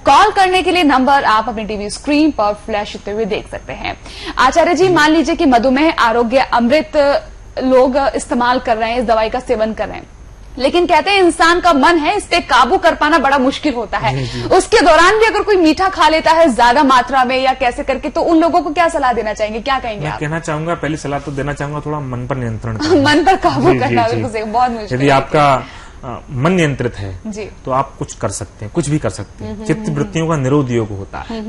Call करने के लिए नंबर आप अपनी टीवी स्क्रीन पर फ्लैश होते हुए देख सकते हैं। आचार्य जी, मान लीजिए कि मधुमेह आरोग्य अमृत लोग इस्तेमाल कर रहे हैं, इस दवाई का सेवन कर रहे हैं, लेकिन कहते हैं इंसान का मन है, इस पे काबू कर पाना बड़ा मुश्किल होता है। उसके दौरान भी अगर कोई मीठा खा लेता है ज्यादा मात्रा में या कैसे करके, तो उन लोगों को क्या सलाह देना चाहेंगे, क्या कहेंगे आप? कहना चाहूंगा, पहली सलाह तो देना चाहूंगा थोड़ा मन पर नियंत्रण मन पर काबू करना बहुत मुश्किल। यदि आपका मन नियंत्रित है जी, तो आप कुछ कर सकते हैं, कुछ भी कर सकते हैं। चित्त वृत्तियों का निरोध योग होता है।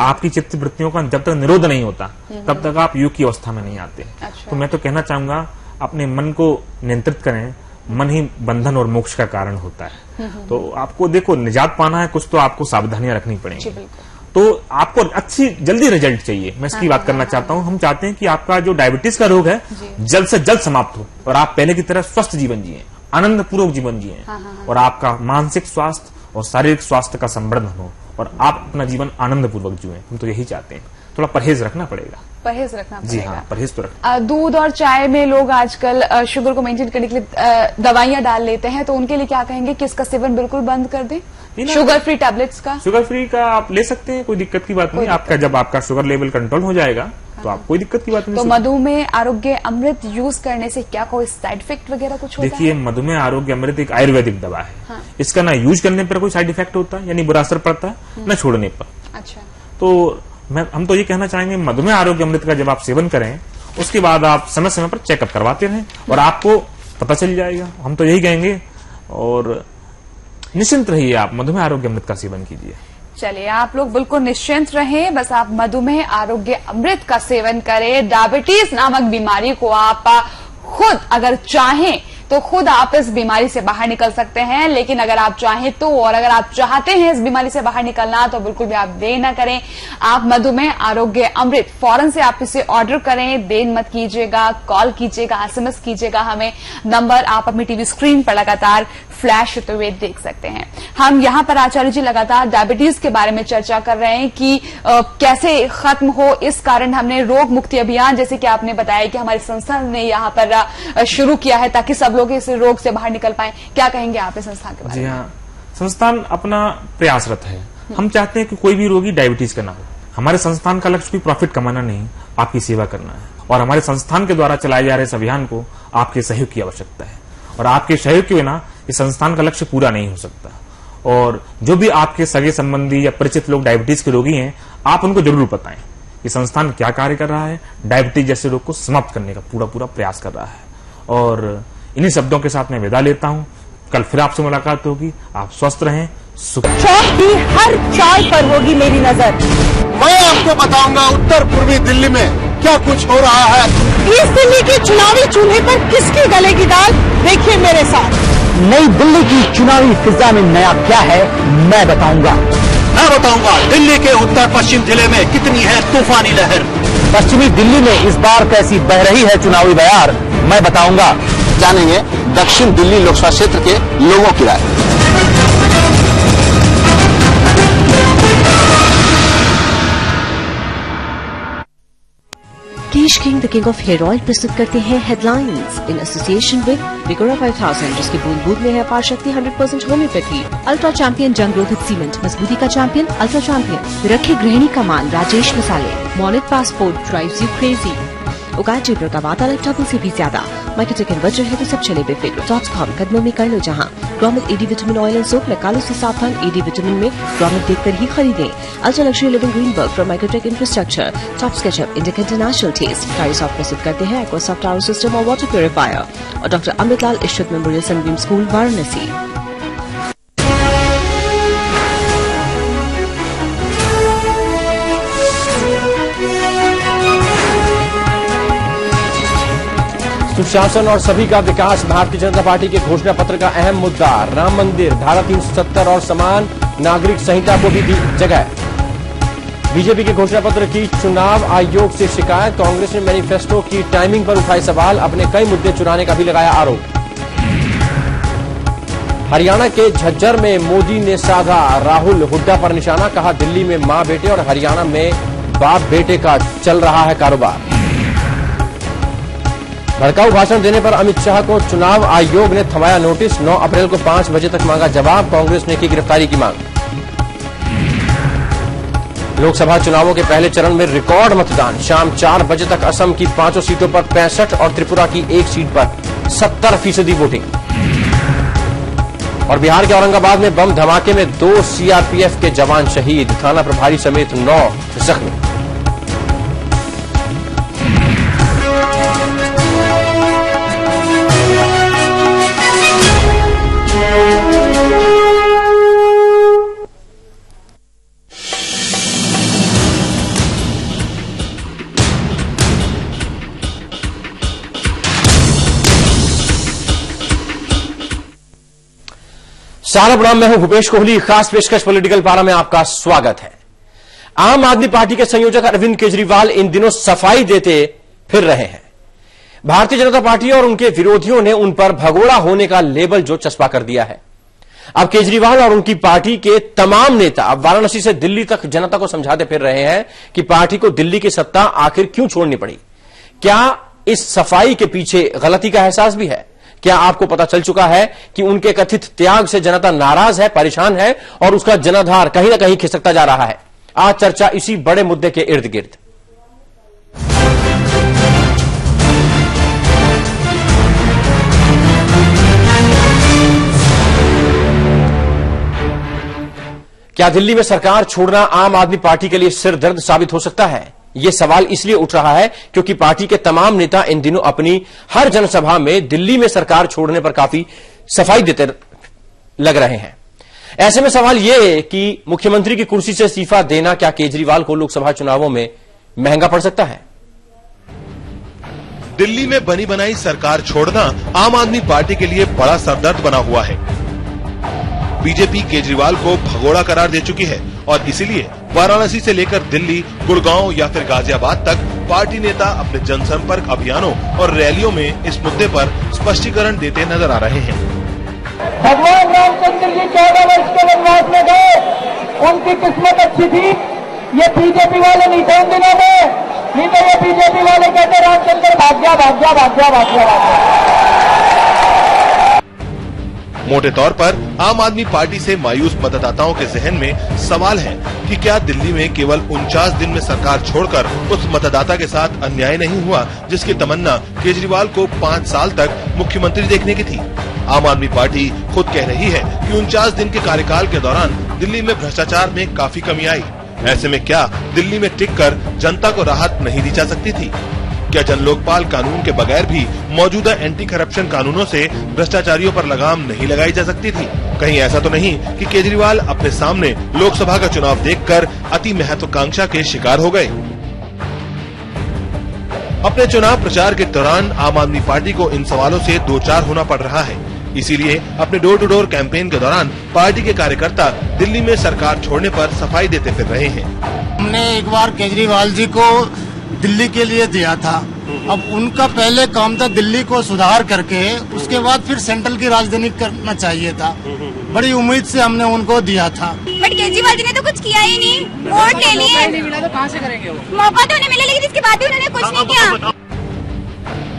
आपकी चित्त वृत्तियों का जब तक निरोध नहीं होता तब तक आप योग की अवस्था में नहीं आते। अच्छा। तो मैं तो कहना चाहूंगा अपने मन को नियंत्रित करें। मन ही बंधन और मोक्ष का कारण होता है। तो आपको देखो निजात पाना है, कुछ तो आपको सावधानियां रखनी पड़ेंगी। तो आपको अच्छी जल्दी रिजल्ट चाहिए। मैं इसकी बात करना चाहता हूँ। हम चाहते हैं कि आपका जो डायबिटीज का रोग है जल्द से जल्द समाप्त हो और आप पहले की तरह स्वस्थ जीवन जिए, आनंद पूर्वक जीवन जिए और आपका मानसिक स्वास्थ्य और शारीरिक स्वास्थ्य का संवर्धन हो और आप अपना जीवन आनंद पूर्वक जिए। हम तो यही चाहते हैं। थोड़ा परहेज रखना पड़ेगा। परहेज रखना पड़ेगा। जी हाँ, परहेज तो रखना। दूध और चाय में लोग आजकल शुगर को मेंटेन करने के लिए दवाइयां डाल लेते हैं, तो उनके लिए क्या कहेंगे कि इसका सेवन बिल्कुल बंद कर दें? शुगर फ्री टैबलेट्स का, शुगर फ्री का आप ले सकते हैं, कोई दिक्कत की बात नहीं। आपका जब आपका शुगर लेवल कंट्रोल हो जाएगा तो आप कोई दिक्कत की बात नहीं। तो मधुमेह आरोग्य अमृत यूज करने से क्या कोई साइड इफेक्ट वगैरह कुछ होता है? देखिए, मधुमेह आरोग्य अमृत एक आयुर्वेदिक दवा है। हाँ। इसका ना यूज करने पर कोई साइड इफेक्ट होता है, यानी बुरा असर पड़ता है, न छोड़ने पर। अच्छा। तो हम तो ये कहना चाहेंगे, मधुमेह आरोग्य अमृत का जब आप सेवन करें उसके बाद आप समय समय पर चेकअप करवाते रहें और आपको पता चल जाएगा। हम तो यही कहेंगे और निश्चिंत रहिए, आप मधुमेह आरोग्य अमृत का सेवन कीजिए। चलिए, आप लोग बिल्कुल निश्चिंत रहें, बस आप मधुमेह आरोग्य अमृत का सेवन करें। डायबिटीज नामक बीमारी को आप खुद अगर चाहें तो खुद आप इस बीमारी से बाहर निकल सकते हैं, लेकिन अगर आप चाहें तो, और अगर आप चाहते हैं इस बीमारी से बाहर निकलना, तो बिल्कुल भी आप देर न करें। आप मधुमेह आरोग्य अमृत फौरन से आप इसे ऑर्डर करें, देर मत कीजिएगा, कॉल कीजिएगा, एसएमएस कीजिएगा हमें। नंबर आप अपनी टीवी स्क्रीन पर लगातार फ्लैश होते हुए देख सकते हैं। हम यहाँ पर आचार्य जी लगातार डायबिटीज के बारे में चर्चा कर रहे हैं कि कैसे खत्म हो। इस कारण हमने रोग मुक्ति अभियान, जैसे कि आपने बताया कि हमारी संस्था ने यहाँ पर शुरू किया है ताकि सब लोग इस रोग से बाहर निकल पाए। क्या कहेंगे आप इस संस्थान के बारे में? जी हाँ, संस्थान अपना प्रयासरत है। हम चाहते हैं कि कोई भी रोगी डायबिटीज का ना हो। हमारे संस्थान का लक्ष्य भी प्रॉफिट कमाना नहीं, आपकी सेवा करना है। और हमारे संस्थान के द्वारा चलाए जा रहे इस अभियान को आपके सहयोग की आवश्यकता है और आपके सहयोग के बिना इस संस्थान का लक्ष्य पूरा नहीं हो सकता। और जो भी आपके सगे संबंधी या परिचित लोग डायबिटीज के रोगी हैं, आप उनको जरूर बताएं कि संस्थान क्या कार्य कर रहा है, डायबिटीज जैसे रोग को समाप्त करने का पूरा प्रयास कर रहा है। और इन्हीं शब्दों के साथ मैं विदा लेता हूं। कल फिर आपसे मुलाकात होगी। आप स्वस्थ रहें, सुख। चौक की हर चाल पर होगी मेरी नजर। मैं आपको बताऊंगा उत्तर पूर्वी दिल्ली में क्या कुछ हो रहा है। इस दिल्ली के चुनावी चूल्हे पर किसकी गलेगी दाल, देखिए मेरे साथ। नई दिल्ली की चुनावी फिजा में नया क्या है, मैं बताऊंगा। मैं बताऊंगा दिल्ली के उत्तर पश्चिम जिले में कितनी है तूफानी लहर। पश्चिमी दिल्ली में इस बार कैसी बह रही है चुनावी बयार, मैं बताऊंगा। जानेंगे दक्षिण दिल्ली लोकसभा क्षेत्र के लोगों की राय। Kesh King the king of hair oil प्रस्तुत करते हैं headlines in association with Vigora 5000, जिसकी बूंद बूंद में है अपार शक्ति 100% होम्योपैथी। अल्ट्रा चैंपियन जंग रोधक सीमेंट, मजबूती का चैंपियन अल्ट्रा चैंपियन। रखे गृहिणी का मान राजेश मसाले। मॉनिट पासपोर्ट ड्राइव्स यू क्रेजी। उगाए टिब्रो का वातावरण डबल से भी ज्यादा। माइकोटेक वज्र है तो सब चले बेफिक्र। .com कदमों में कर लो जहां। ग्रोमेट एडी विटामिन ऑयल एंड सोप, निकालो से सावधान, एडी विटामिन में ग्रोमेट देखकर ही खरीदें। Ultra luxury living Greenberg from Mycotech infrastructure. Top sketchup Indic international taste. कारिसॉफ्ट प्रस्तुत करते हैं एक्वासॉफ्ट टावर सिस्टम और वाटर प्यूरिफायर। और doctor Amritlal Ishrat memorial Sunbeam school Varanasi. सुशासन और सभी का विकास भारतीय जनता पार्टी के घोषणा पत्र का अहम मुद्दा। राम मंदिर, धारा 370 और समान नागरिक संहिता को भी दी जगह। बीजेपी के घोषणा पत्र की चुनाव आयोग से शिकायत। कांग्रेस ने मैनिफेस्टो की टाइमिंग पर उठाए सवाल, अपने कई मुद्दे चुराने का भी लगाया आरोप। हरियाणा के झज्जर में मोदी ने साधा राहुल हुड्डा पर निशाना, कहा दिल्ली में मां बेटे और हरियाणा में बाप बेटे का चल रहा है कारोबार। भड़काऊ भाषण देने पर अमित शाह को चुनाव आयोग ने थमाया नोटिस। 9 अप्रैल को 5 बजे तक मांगा जवाब। कांग्रेस ने की गिरफ्तारी की मांग। लोकसभा चुनावों के पहले चरण में रिकॉर्ड मतदान। शाम 4 बजे तक असम की 5 सीटों पर 65 और त्रिपुरा की 1 सीट पर 70% वोटिंग। और बिहार के औरंगाबाद में बम धमाके में 2 सीआरपीएफ के जवान शहीद, थाना प्रभारी समेत 9 जख्मी। सारा प्रणाम, मैं हूं भूपेश कोहली। खास पेशकश पॉलिटिकल पारा में आपका स्वागत है। आम आदमी पार्टी के संयोजक अरविंद केजरीवाल इन दिनों सफाई देते फिर रहे हैं। भारतीय जनता पार्टी और उनके विरोधियों ने उन पर भगोड़ा होने का लेबल जो चस्पा कर दिया है। अब केजरीवाल और उनकी पार्टी के तमाम नेता अब वाराणसी से दिल्ली तक जनता को समझाते फिर रहे हैं कि पार्टी को दिल्ली की सत्ता आखिर क्यों छोड़नी पड़ी। क्या इस सफाई के पीछे गलती का एहसास भी है? क्या आपको पता चल चुका है कि उनके कथित त्याग से जनता नाराज है, परेशान है और उसका जनाधार कहीं ना कहीं खिसकता जा रहा है? आज चर्चा इसी बड़े मुद्दे के इर्द गिर्द। क्या दिल्ली में सरकार छोड़ना आम आदमी पार्टी के लिए सिर दर्द साबित हो सकता है? यह सवाल इसलिए उठ रहा है क्योंकि पार्टी के तमाम नेता इन दिनों अपनी हर जनसभा में दिल्ली में सरकार छोड़ने पर काफी सफाई देते लग रहे हैं। ऐसे में सवाल यह कि मुख्यमंत्री की कुर्सी से इस्तीफा देना क्या केजरीवाल को लोकसभा चुनावों में महंगा पड़ सकता है? दिल्ली में बनी बनाई सरकार छोड़ना आम आदमी पार्टी के लिए बड़ा सरदर्द बना हुआ है। बीजेपी केजरीवाल को भगोड़ा करार दे चुकी है और इसीलिए वाराणसी से लेकर दिल्ली, गुड़गांव या फिर गाजियाबाद तक पार्टी नेता अपने जनसंपर्क अभियानों और रैलियों में इस मुद्दे पर स्पष्टीकरण देते नजर आ रहे हैं। भगवान रामचंद्र जी 14 वर्ष के वनवास में गए, उनकी किस्मत अच्छी थी। ये बीजेपी वाले नहीं थे उन दिनों में, नहीं तो ये बीजेपी वाले कहते रामचंद्र भाग्या भाग्या भाग्या भाग्या भाग्या। मोटे तौर पर आम आदमी पार्टी से मायूस मतदाताओं के जहन में सवाल है कि क्या दिल्ली में केवल 49 दिन में सरकार छोड़कर उस मतदाता के साथ अन्याय नहीं हुआ जिसकी तमन्ना केजरीवाल को 5 साल तक मुख्यमंत्री देखने की थी। आम आदमी पार्टी खुद कह रही है कि 49 दिन के कार्यकाल के दौरान दिल्ली में भ्रष्टाचार में काफी कमी आई। ऐसे में क्या दिल्ली में टिककर जनता को राहत नहीं दी जा सकती थी? क्या जन लोकपाल कानून के बगैर भी मौजूदा एंटी करप्शन कानूनों से भ्रष्टाचारियों पर लगाम नहीं लगाई जा सकती थी? कहीं ऐसा तो नहीं कि केजरीवाल अपने सामने लोकसभा का चुनाव देखकर अति महत्वाकांक्षा के शिकार हो गए? अपने चुनाव प्रचार के दौरान आम आदमी पार्टी को इन सवालों से दो चार होना पड़ रहा है। इसीलिए अपने डोर टू डोर कैंपेन के दौरान पार्टी के कार्यकर्ता दिल्ली में सरकार छोड़ने पर सफाई देते फिर रहे हैं। हमने एक बार केजरीवाल जी को दिल्ली के लिए दिया था। अब उनका पहले काम था दिल्ली को सुधार करके उसके बाद फिर सेंट्रल की राजधानी करना चाहिए था। बड़ी उम्मीद से हमने उनको दिया था। बट केजरीवाल जी ने तो कुछ किया ही नहीं। वोट ले लिए तो कहाँ से करेंगे? मौका तो उन्हें मिला लेकिन इसके बाद भी उन्होंने कुछ नहीं किया।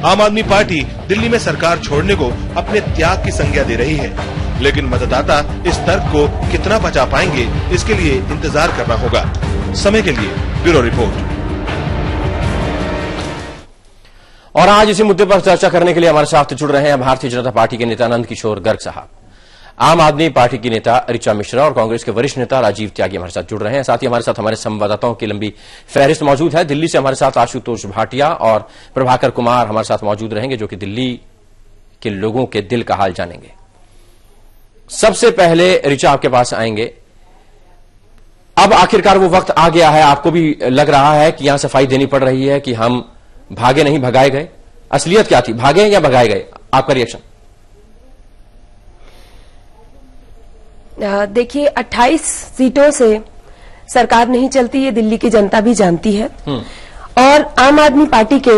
आम आदमी पार्टी दिल्ली में सरकार छोड़ने को अपने त्याग की संज्ञा दे रही है, लेकिन मतदाता इस तर्क को कितना पचा पाएंगे इसके लिए इंतजार करना होगा। समय के लिए ब्यूरो रिपोर्ट। और आज इसी मुद्दे पर चर्चा करने के लिए हमारे साथ जुड़ रहे हैं भारतीय जनता पार्टी के नेता नंद किशोर गर्ग साहब, आम आदमी पार्टी की नेता ऋचा मिश्रा और कांग्रेस के वरिष्ठ नेता राजीव त्यागी हमारे साथ जुड़ रहे हैं। साथ ही हमारे साथ हमारे संवाददाताओं की लंबी फहरिस्त मौजूद है। दिल्ली से हमारे साथ आशुतोष भाटिया और प्रभाकर कुमार हमारे साथ मौजूद रहेंगे, जो कि दिल्ली के लोगों के दिल का हाल जानेंगे। सबसे पहले ऋचा आपके पास आएंगे। अब आखिरकार वो वक्त आ गया है, आपको भी लग रहा है कि यहां सफाई देनी पड़ रही है कि हम भागे नहीं भगाए गए? असलियत क्या थी, भागे या भगाए गए? आपका रिएक्शन? देखिए 28 सीटों से सरकार नहीं चलती, ये दिल्ली की जनता भी जानती है। और आम आदमी पार्टी के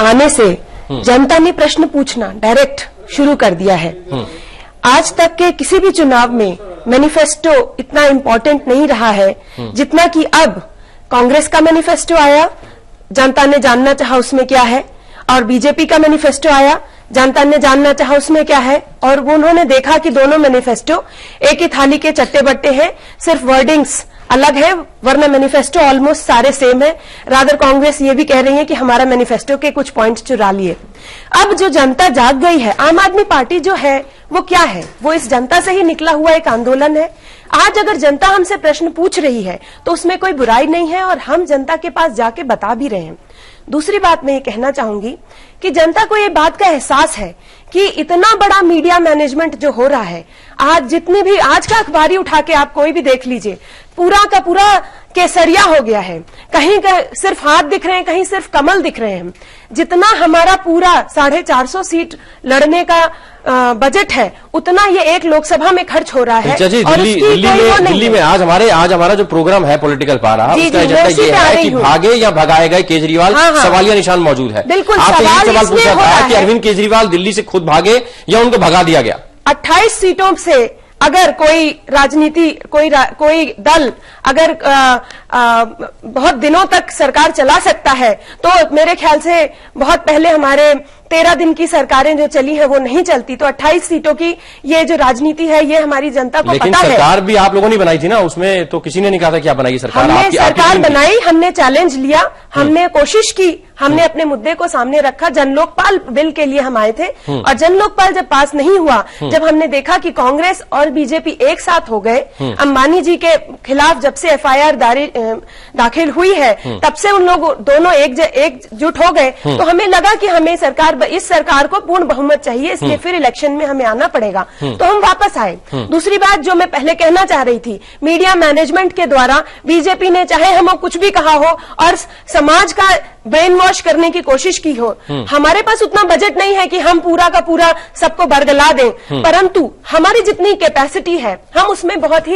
आने से जनता ने प्रश्न पूछना डायरेक्ट शुरू कर दिया है। आज तक के किसी भी चुनाव में मैनिफेस्टो इतना इम्पोर्टेंट नहीं रहा है जितना कि अब कांग्रेस का मैनिफेस्टो आया, जनता ने जानना चाहा उसमें क्या है, और बीजेपी का मैनिफेस्टो आया, जनता ने जानना चाहा उसमें क्या है, और वो उन्होंने देखा कि दोनों मैनिफेस्टो एक ही थाली के चट्टे बट्टे हैं, सिर्फ वर्डिंग्स अलग है, वरना मैनिफेस्टो ऑलमोस्ट सारे सेम है। रादर कांग्रेस ये भी कह रही है कि हमारा मैनिफेस्टो के कुछ पॉइंट्स चुरा लिए। अब जो जनता जाग गई है, आम आदमी पार्टी जो है वो क्या है, वो इस जनता से ही निकला हुआ एक आंदोलन है। आज अगर जनता हमसे प्रश्न पूछ रही है तो उसमें कोई बुराई नहीं है और हम जनता के पास जाके बता भी रहे हैं। दूसरी बात मैं ये कहना चाहूंगी कि जनता को ये बात का एहसास है कि इतना बड़ा मीडिया मैनेजमेंट जो हो रहा है, आज जितनी भी आज का अखबारी उठा के आप कोई भी देख लीजिए, पूरा का पूरा केसरिया हो गया है। कहीं सिर्फ हाथ दिख रहे हैं, कहीं सिर्फ कमल दिख रहे हैं। जितना हमारा पूरा 450 सीट लड़ने का बजट है, उतना ये एक लोकसभा में खर्च हो रहा है। दिल्ली में आज हमारा जो प्रोग्राम है पॉलिटिकल पारा, उसका एजेंडा ये है कि भागे या भगाए गए केजरीवाल, सवालिया निशान मौजूद है। बिल्कुल, आपसे यही सवाल पूछा था कि अरविंद केजरीवाल दिल्ली से खुद भागे या उनको भगा दिया गया। 28 सीटों से अगर कोई राजनीति कोई दल अगर बहुत दिनों तक सरकार चला सकता है, तो मेरे ख्याल से बहुत पहले हमारे 13 दिन की सरकारें जो चली हैं वो नहीं चलती। तो 28 सीटों की ये जो राजनीति है, ये हमारी जनता को पता है। लेकिन सरकार भी आप लोगों ने बनाई थी ना, उसमें तो किसी ने नहीं कहा था कि आप बनाइए सरकार। हमने सरकार बनाई, हमने चैलेंज लिया, हमने कोशिश की, हमने अपने मुद्दे को सामने रखा। जन लोकपाल बिल के लिए हम आए थे और जन लोकपाल जब पास नहीं हुआ, जब हमने देखा कि कांग्रेस और बीजेपी एक साथ हो गए, अंबानी जी के खिलाफ जब से FIR दाखिल हुई है, तब से उन लोग दोनों एकजुट हो गए, तो हमें लगा कि हमें इस सरकार को पूर्ण बहुमत चाहिए, इसलिए फिर इलेक्शन में हमें आना पड़ेगा। तो हम वापस आए। दूसरी बात जो मैं पहले कहना चाह रही थी, मीडिया मैनेजमेंट के द्वारा बीजेपी ने चाहे हमें कुछ भी कहा हो और समाज का ब्रेन वॉश करने की कोशिश की हो, हमारे पास उतना बजट नहीं है कि हम पूरा का पूरा सबको बरगला दें, परंतु हमारी जितनी कैपेसिटी है हम उसमें बहुत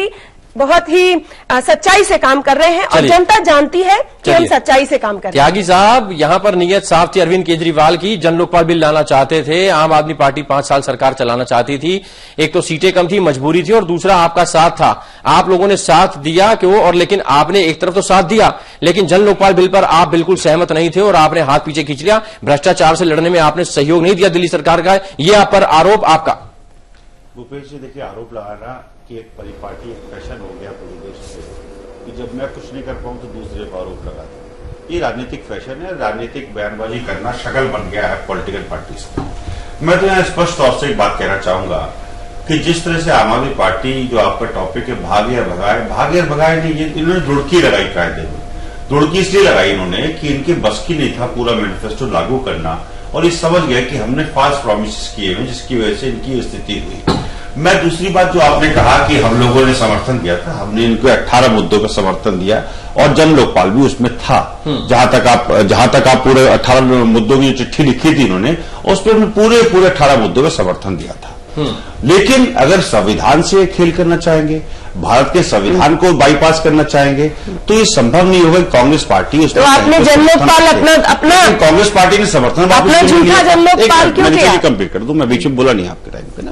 ही सच्चाई से काम कर रहे हैं और जनता जानती है कि हम सच्चाई से काम कर रहे हैं। त्यागी साहब, यहां पर नीयत साफ थी अरविंद केजरीवाल की, जन लोकपाल बिल लाना चाहते थे, आम आदमी पार्टी 5 साल सरकार चलाना चाहती थी। एक तो सीटें कम थी, मजबूरी थी, और दूसरा आपका साथ था। आप लोगों ने साथ दिया क्यों? और लेकिन आपने एक तरफ तो साथ दिया, लेकिन जन लोकपाल बिल पर आप बिल्कुल सहमत नहीं थे और आपने हाथ पीछे खींच लिया। भ्रष्टाचार से लड़ने में आपने सहयोग नहीं दिया दिल्ली सरकार का, ये आप पर आरोप आपका। भूपेश जी, देखिए, आरोप लगाना कि एक परिपाटी एक फैशन हो गया पूरे देश में कि जब मैं कुछ नहीं कर पाऊं तो दूसरे पर आरोप लगाते। ये राजनीतिक फैशन है, राजनीतिक बयानबाजी करना शक्ल बन गया है पॉलिटिकल पार्टीज का। मैं तो यहाँ स्पष्ट तौर से एक बात कहना चाहूंगा कि जिस तरह से आम आदमी पार्टी, जो आपका टॉपिक है, भागे या भगाए नहीं, ये इन्होंने दुड़की लगाई कायदे में। दुड़की इसलिए लगाई इन्होंने कि इनके बस की नहीं था पूरा मैनिफेस्टो लागू करना, और ये समझ गए कि हमने फॉल्स प्रॉमिसेस किए हैं, जिसकी वजह से इनकी स्थिति हुई। मैं दूसरी बात जो आपने कहा कि हम लोगों ने समर्थन दिया था, हमने इनको 18 मुद्दों का समर्थन दिया और जन लोकपाल भी उसमें था। जहां तक आप पूरे 18 मुद्दों की जो चिट्ठी लिखी थी इन्होंने, उस पर पूरे 18 मुद्दों का समर्थन दिया था। लेकिन अगर संविधान से खेल करना चाहेंगे, भारत के संविधान को बाईपास करना चाहेंगे, तो ये संभव नहीं होगा। कांग्रेस पार्टी तो आपने जन लोकपाल अपना कांग्रेस पार्टी ने समर्थन अपना झूठा जन लोकपाल क्यों किया? कंप्लीट कर दूं, मैं बीच में बोला नहीं आपके टाइम पे ना।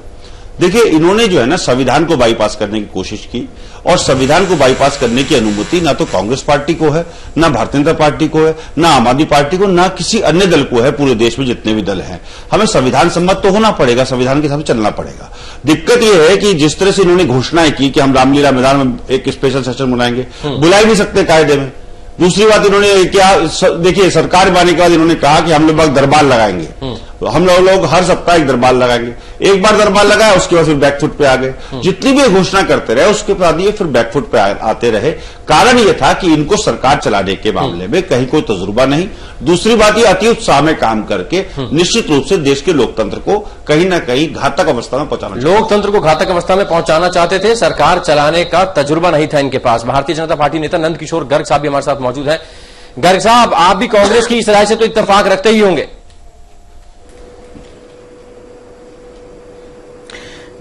देखिए, इन्होंने जो है ना संविधान को बाईपास करने की कोशिश की, और संविधान को बाईपास करने की अनुमति ना तो कांग्रेस पार्टी को है, ना भारतीय जनता पार्टी को है, ना आम आदमी पार्टी को, ना किसी अन्य दल को है। पूरे देश में जितने भी दल हैं, हमें संविधान सम्मत तो होना पड़ेगा, संविधान के हिसाब से चलना पड़ेगा। दिक्कत यह है कि जिस तरह से इन्होंने घोषणाएं की कि हम रामलीला मैदान में एक स्पेशल सेशन बनाएंगे, बुला ही नहीं सकते कायदे में। दूसरी बात इन्होंने क्या, देखिए, सरकार बनाने के बाद इन्होंने कहा कि हम लोग दरबार लगाएंगे, हम लोग हर सप्ताह एक दरबार लगाएंगे। एक बार दरबार लगाया, उसके बाद फिर बैकफुट पे आ गए। जितनी भी घोषणा करते रहे, उसके बाद ये फिर बैकफुट पे आते रहे। कारण ये था कि इनको सरकार चलाने के मामले में कहीं कोई तजुर्बा नहीं। दूसरी बात, ये अति उत्साह में काम करके निश्चित रूप से देश के लोकतंत्र को कहीं ना कहीं घातक अवस्था में पहुंचाना, लोकतंत्र को घातक अवस्था में पहुंचाना चाहते थे। सरकार चलाने का तजुर्बा नहीं था इनके पास। भारतीय जनता पार्टी नेता नंद किशोर गर्ग साहब भी हमारे साथ मौजूद हैं। गर्ग साहब, आप भी कांग्रेस की इस राय से तो इत्तेफाक रखते ही होंगे।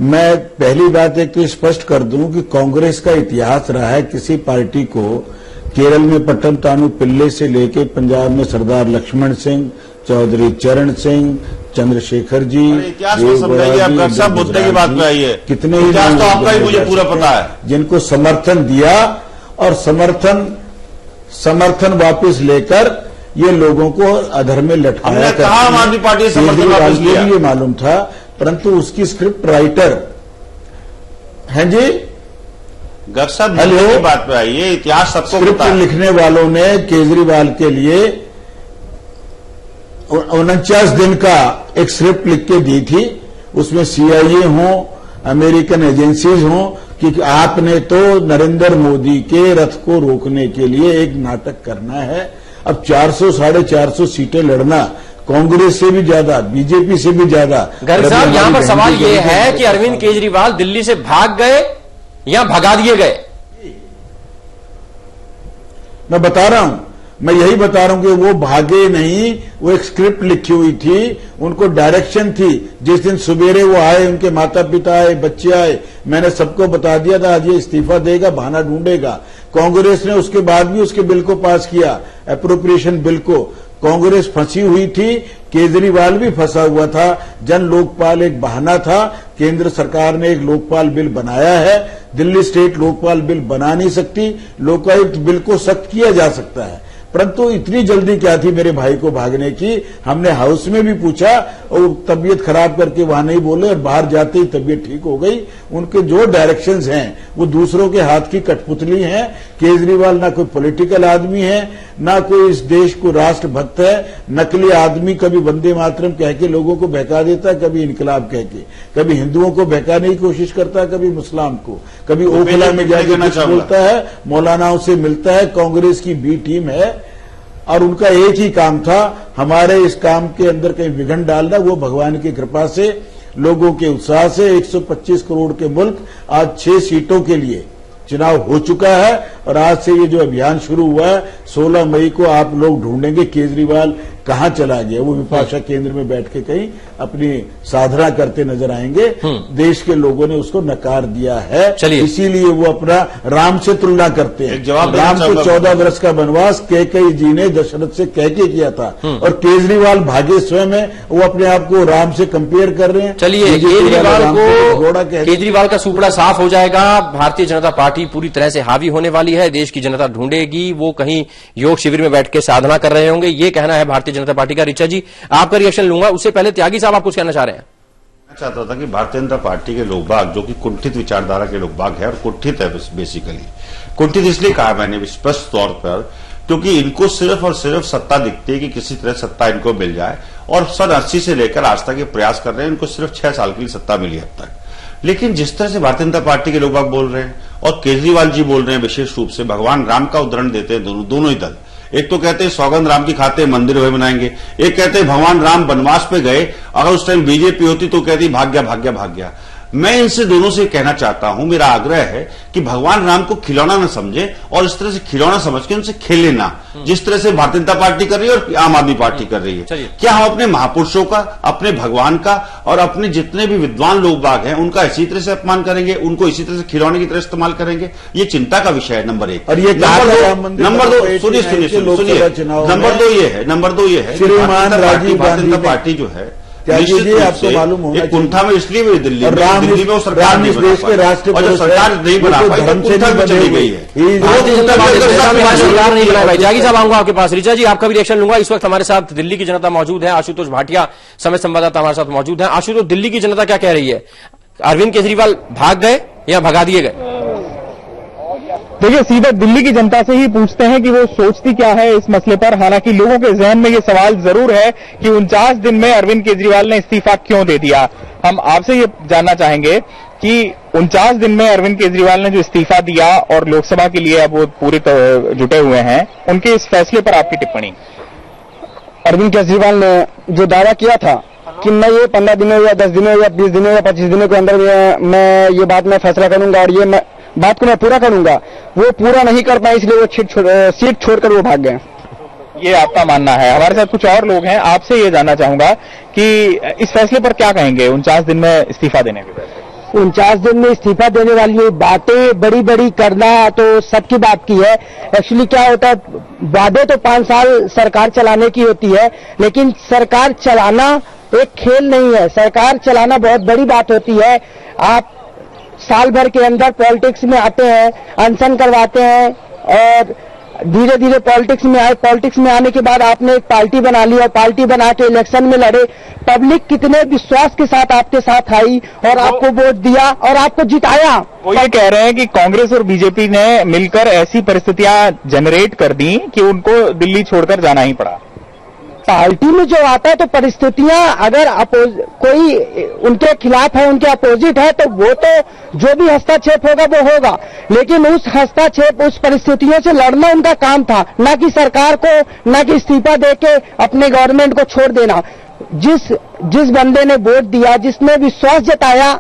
मैं पहली बात है कि स्पष्ट कर दूं कि कांग्रेस का इतिहास रहा है किसी पार्टी को केरल में पट्टम तानु पिल्ले से लेकर पंजाब में सरदार लक्ष्मण सिंह, चौधरी चरण सिंह, चंद्रशेखर जी, इतिहास को समझाइए आप। गर्ग साहब, मुद्दे की बात पे आइए। कितने ही इतिहास तो आपका ही मुझे पूरा पता है, जिनको समर्थन दिया और समर्थन वापस लेकर ये लोगों को अधर में लटकाया। कहा आम आदमी पार्टी ने समर्थन वापस लिया, ये मालूम था, परंतु उसकी स्क्रिप्ट राइटर हैं जी, साहब की बात पे आइए, इतिहास सबको पता है। लिखने वालों ने केजरीवाल के लिए 49 दिन का एक स्क्रिप्ट लिख के दी थी। उसमें CIA हो, अमेरिकन एजेंसीज हो, कि आपने तो नरेंद्र मोदी के रथ को रोकने के लिए एक नाटक करना है। अब 400 साढ़े 400 सीटें लड़ना कांग्रेस से भी ज्यादा, बीजेपी से भी ज्यादा। गर्ग साहब, यहां पर सवाल यह है कि अरविंद केजरीवाल दिल्ली से भाग गए या भगा दिए गए? मैं बता रहा हूं, मैं यही बता रहा हूं कि वो भागे नहीं, वो एक स्क्रिप्ट लिखी हुई थी, उनको डायरेक्शन थी। जिस दिन सवेरे वो आए, उनके माता पिता आए, बच्चे आए, मैंने सबको बता दिया था आज ये इस्तीफा देगा, बहाना ढूंढेगा। कांग्रेस ने उसके बाद भी उसके बिल को पास किया, एप्रोप्रिएशन बिल को। कांग्रेस फंसी हुई थी, केजरीवाल भी फंसा हुआ था। जन लोकपाल एक बहाना था। केंद्र सरकार ने एक लोकपाल बिल बनाया है, दिल्ली स्टेट लोकपाल बिल बना नहीं सकती। लोकायुक्त बिल को सख्त किया जा सकता है, परंतु इतनी जल्दी क्या थी मेरे भाई को भागने की? हमने हाउस में भी पूछा और तबीयत खराब करके वहां नहीं बोले और बाहर जाते ही तबीयत ठीक हो गई। उनके जो डायरेक्शंस हैं वो दूसरों के हाथ की कठपुतली हैं। केजरीवाल ना कोई पॉलिटिकल आदमी है, ना कोई इस देश को राष्ट्रभक्त है। नकली आदमी कभी वंदे मातरम कह के लोगों को बहका देता, कभी इनकलाब कह के, कभी हिंदुओं को बहकाने की कोशिश करता है, कभी मुस्लिम को, कभी ओखला में जाके कुछ बोलता है, मौलानाओं से मिलता है। कांग्रेस की बी टीम है और उनका एक ही काम था, हमारे इस काम के अंदर कहीं विघन डालना। वो भगवान की कृपा से, लोगों के उत्साह से 125 करोड़ के मुल्क आज 6 सीटों के लिए चुनाव हो चुका है। और आज से ये जो अभियान शुरू हुआ है, 16 मई को आप लोग ढूंढेंगे केजरीवाल कहां चला गया। वो विपाशा केंद्र में बैठ के कहीं अपनी साधना करते नजर आएंगे। देश के लोगों ने उसको नकार दिया है, इसीलिए वो अपना राम से तुलना करते हैं। राम को 14 वर्ष का वनवास कैकेयी जी ने दशरथ से कह के किया था, और केजरीवाल भागे स्वयं है, वो अपने आप को राम से कंपेयर कर रहे हैं। चलिए, केजरीवाल का सुपड़ा साफ हो जाएगा। भारतीय जनता पार्टी पूरी तरह से हावी होने वाली है, देश की जनता ढूंढेगी। वो कहीं योग शिविर में बैठ के साधना कर रहे होंगे, ये कहना है भारतीय जनता पार्टी का। ऋचा जी, आपका रिएक्शन लूंगा, उससे पहले त्यागी साहब आप कुछ कहना चाह रहे हैं? मैं चाहता था कि भारतीय जनता पार्टी के लोग बाग, जो कि कुंठित विचारधारा के लोग बाग है, और कुंठित है बेसिकली। कुंठित इसलिए कहा मैंने स्पष्ट तौर पर, क्योंकि इनको सिर्फ और सिर्फ सत्ता दिखती है कि किसी तरह सत्ता इनको मिल जाए, और सन 80 से लेकर आज तक ये प्रयास कर रहे हैं। इनको सिर्फ 6 साल के लिए सत्ता मिली अब तक। लेकिन जिस तरह से भारतीय जनता पार्टी के लोग बाग बोल रहे हैं और केजरीवाल जी बोल रहे हैं, विशेष रूप से भगवान राम का उदाहरण देते हैं दोनों ही दल। एक तो कहते हैं सौगंध राम की खाते मंदिर वही बनाएंगे, एक कहते हैं भगवान राम वनवास पे गए, अगर उस टाइम बीजेपी होती तो कहती भाग गया भाग गया भाग गया। मैं इनसे दोनों से कहना चाहता हूं, मेरा आग्रह है कि भगवान राम को खिलौना न समझे और इस तरह से खिलौना समझ के उनसे खेले ना, जिस तरह से भारतीय जनता पार्टी कर रही है और आम आदमी पार्टी कर रही है। क्या हम अपने महापुरुषों का, अपने भगवान का और अपने जितने भी विद्वान लोग बाग हैं उनका इसी तरह से अपमान करेंगे, उनको इसी तरह से खिलौने की तरह इस्तेमाल करेंगे? ये चिंता का विषय है, नंबर एक। और ये नंबर दो सुनिए नंबर दो ये है भारतीय जनता पार्टी जो है, आपको मालूम होगा कुंठा में इसलिए भी दिल्ली में वो सरकार नहीं बना पाई, और जब सरकार नहीं बना पाई तो कुंठा में चली गई है। सरकार नहीं बनाई। त्यागी साहब आऊंगा आपके पास। ऋचा जी, आपका भी रिएक्शन लूंगा। इस वक्त हमारे साथ दिल्ली की जनता मौजूद है, आशुतोष भाटिया समय संवाददाता हमारे साथ मौजूद है। आशुतोष, दिल्ली की जनता क्या कह रही है? अरविंद केजरीवाल भाग गए या भगा दिए गए? देखिए, सीधे दिल्ली की जनता से ही पूछते हैं कि वो सोचती क्या है इस मसले पर। हालांकि लोगों के जहन में ये सवाल जरूर है कि 49 दिन में अरविंद केजरीवाल ने इस्तीफा क्यों दे दिया। हम आपसे ये जानना चाहेंगे कि 49 दिन में अरविंद केजरीवाल ने जो इस्तीफा दिया और लोकसभा के लिए अब वो पूरे जुटे हुए हैं, उनके इस फैसले पर आपकी टिप्पणी? अरविंद केजरीवाल ने जो दावा किया था कि मैं ये 15 दिनों या 10 दिनों या 20 दिनों या 25 दिनों के अंदर मैं ये बात में फैसला करूंगा और ये बात को मैं पूरा करूंगा, वो पूरा नहीं कर पाए, इसलिए वो सीट छोड़कर वो भाग गए। ये आपका मानना है। हमारे साथ कुछ और लोग हैं, आपसे ये जानना चाहूंगा कि इस फैसले पर क्या कहेंगे 49 दिन में इस्तीफा देने के? 49 दिन में इस्तीफा देने वाली बातें बड़ी बड़ी करना तो सबकी बात की है। एक्चुअली क्या होता है, वादे तो 5 साल सरकार चलाने की होती है, लेकिन सरकार चलाना एक खेल नहीं है। सरकार चलाना बहुत बड़ी बात होती है। आप साल भर के अंदर पॉलिटिक्स में आते हैं, अनशन करवाते हैं और धीरे धीरे पॉलिटिक्स में आए। पॉलिटिक्स में आने के बाद आपने एक पार्टी बना ली और पार्टी बना के इलेक्शन में लड़े। पब्लिक कितने विश्वास के साथ आपके साथ आई और आपको वोट दिया और आपको जिताया। वो ये कह रहे हैं कि कांग्रेस और बीजेपी ने मिलकर ऐसी परिस्थितियां जनरेट कर दी कि उनको दिल्ली छोड़कर जाना ही पड़ा। पार्टी में जो आता है तो परिस्थितियां अगर कोई उनके खिलाफ है, उनके अपोजिट है, तो वो तो जो भी हस्तक्षेप होगा वो होगा, लेकिन उस हस्तक्षेप उस परिस्थितियों से लड़ना उनका काम था, ना कि सरकार को, ना कि इस्तीफा देके अपने गवर्नमेंट को छोड़ देना। जिस बंदे ने वोट दिया, जिसने विश्वास जताया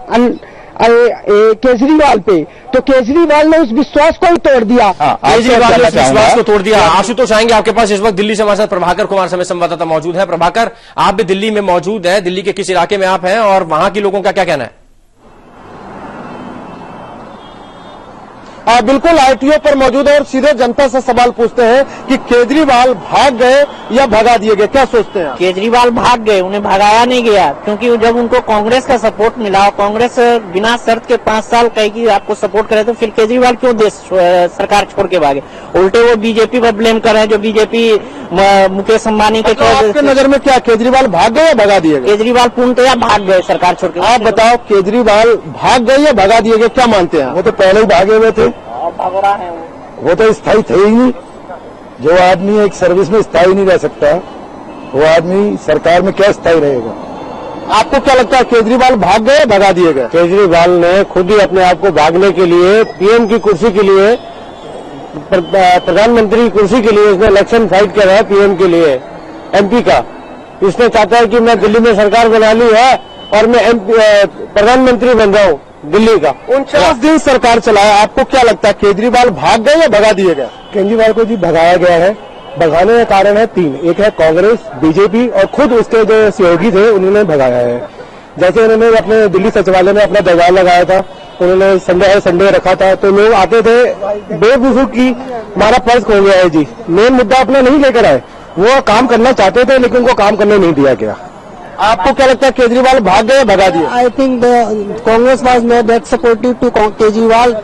केजरीवाल पे, तो केजरीवाल ने उस विश्वास को ही तोड़ दिया। केजरीवाल ने उस विश्वास को तोड़ दिया। आशुतोष आएंगे आपके पास। इस वक्त दिल्ली से हमारे साथ प्रभाकर कुमार समय संवाददाता मौजूद है। प्रभाकर, आप भी दिल्ली में मौजूद हैं, दिल्ली के किस इलाके में आप हैं और वहां के लोगों का क्या कहना है? बिल्कुल आरटीओ पर मौजूद है और सीधे जनता से सवाल पूछते हैं कि केजरीवाल भाग गए या भगा दिए गए, क्या सोचते हैं? केजरीवाल भाग गए, उन्हें भगाया नहीं गया, क्योंकि जब उनको कांग्रेस का सपोर्ट मिला और कांग्रेस बिना शर्त के 5 साल कहेगी आपको सपोर्ट करे, तो फिर केजरीवाल क्यों देश सरकार छोड़ के भागे? उल्टे वो बीजेपी पर ब्लेम कर रहे हैं, जो बीजेपी मुकेश अंबानी के। आपके नजर में क्या केजरीवाल भाग गए या भगा दिए गए? केजरीवाल पूर्णतया भाग गए सरकार छोड़ के। आप बताओ, केजरीवाल भाग गए या भगा दिए गए, क्या मानते हैं? वो तो पहले ही भागे हुए थे, भगोड़ा है वो तो स्थायी थे ही नहीं। जो आदमी एक सर्विस में स्थायी नहीं रह सकता, वो आदमी सरकार में क्या स्थायी रहेगा? आपको क्या लगता है, केजरीवाल भाग गए, भगा दिए गए? केजरीवाल ने खुद ही अपने आप को भागने के लिए, पीएम की कुर्सी के लिए, प्रधानमंत्री की कुर्सी के लिए उसने इलेक्शन फाइट कर रहा है। पीएम के लिए एमपी का इसने चाहता है कि मैं दिल्ली में सरकार बना ली है और मैं प्रधानमंत्री बन रहा हूँ दिल्ली का। 49 दिन सरकार चलाया, आपको क्या लगता है केजरीवाल भाग गए या भगा दिए गए? केजरीवाल को जी भगाया गया है। भगाने का कारण है 3, एक है कांग्रेस, बीजेपी और खुद उसके जो सहयोगी थे उन्होंने भगाया है। जैसे उन्होंने अपने दिल्ली सचिवालय में अपना दरबार लगाया था, उन्होंने संडे रखा था, तो लोग आते थे बेवकूफ की हमारा पर्स खो गया है जी, मेन मुद्दा अपना नहीं लेकर आए। वो काम करना चाहते थे लेकिन उनको काम करने नहीं दिया गया। आपको क्या लगता है केजरीवाल भाग गए, भगा दिए? I think the Congress was not that supportive to Kejriwal.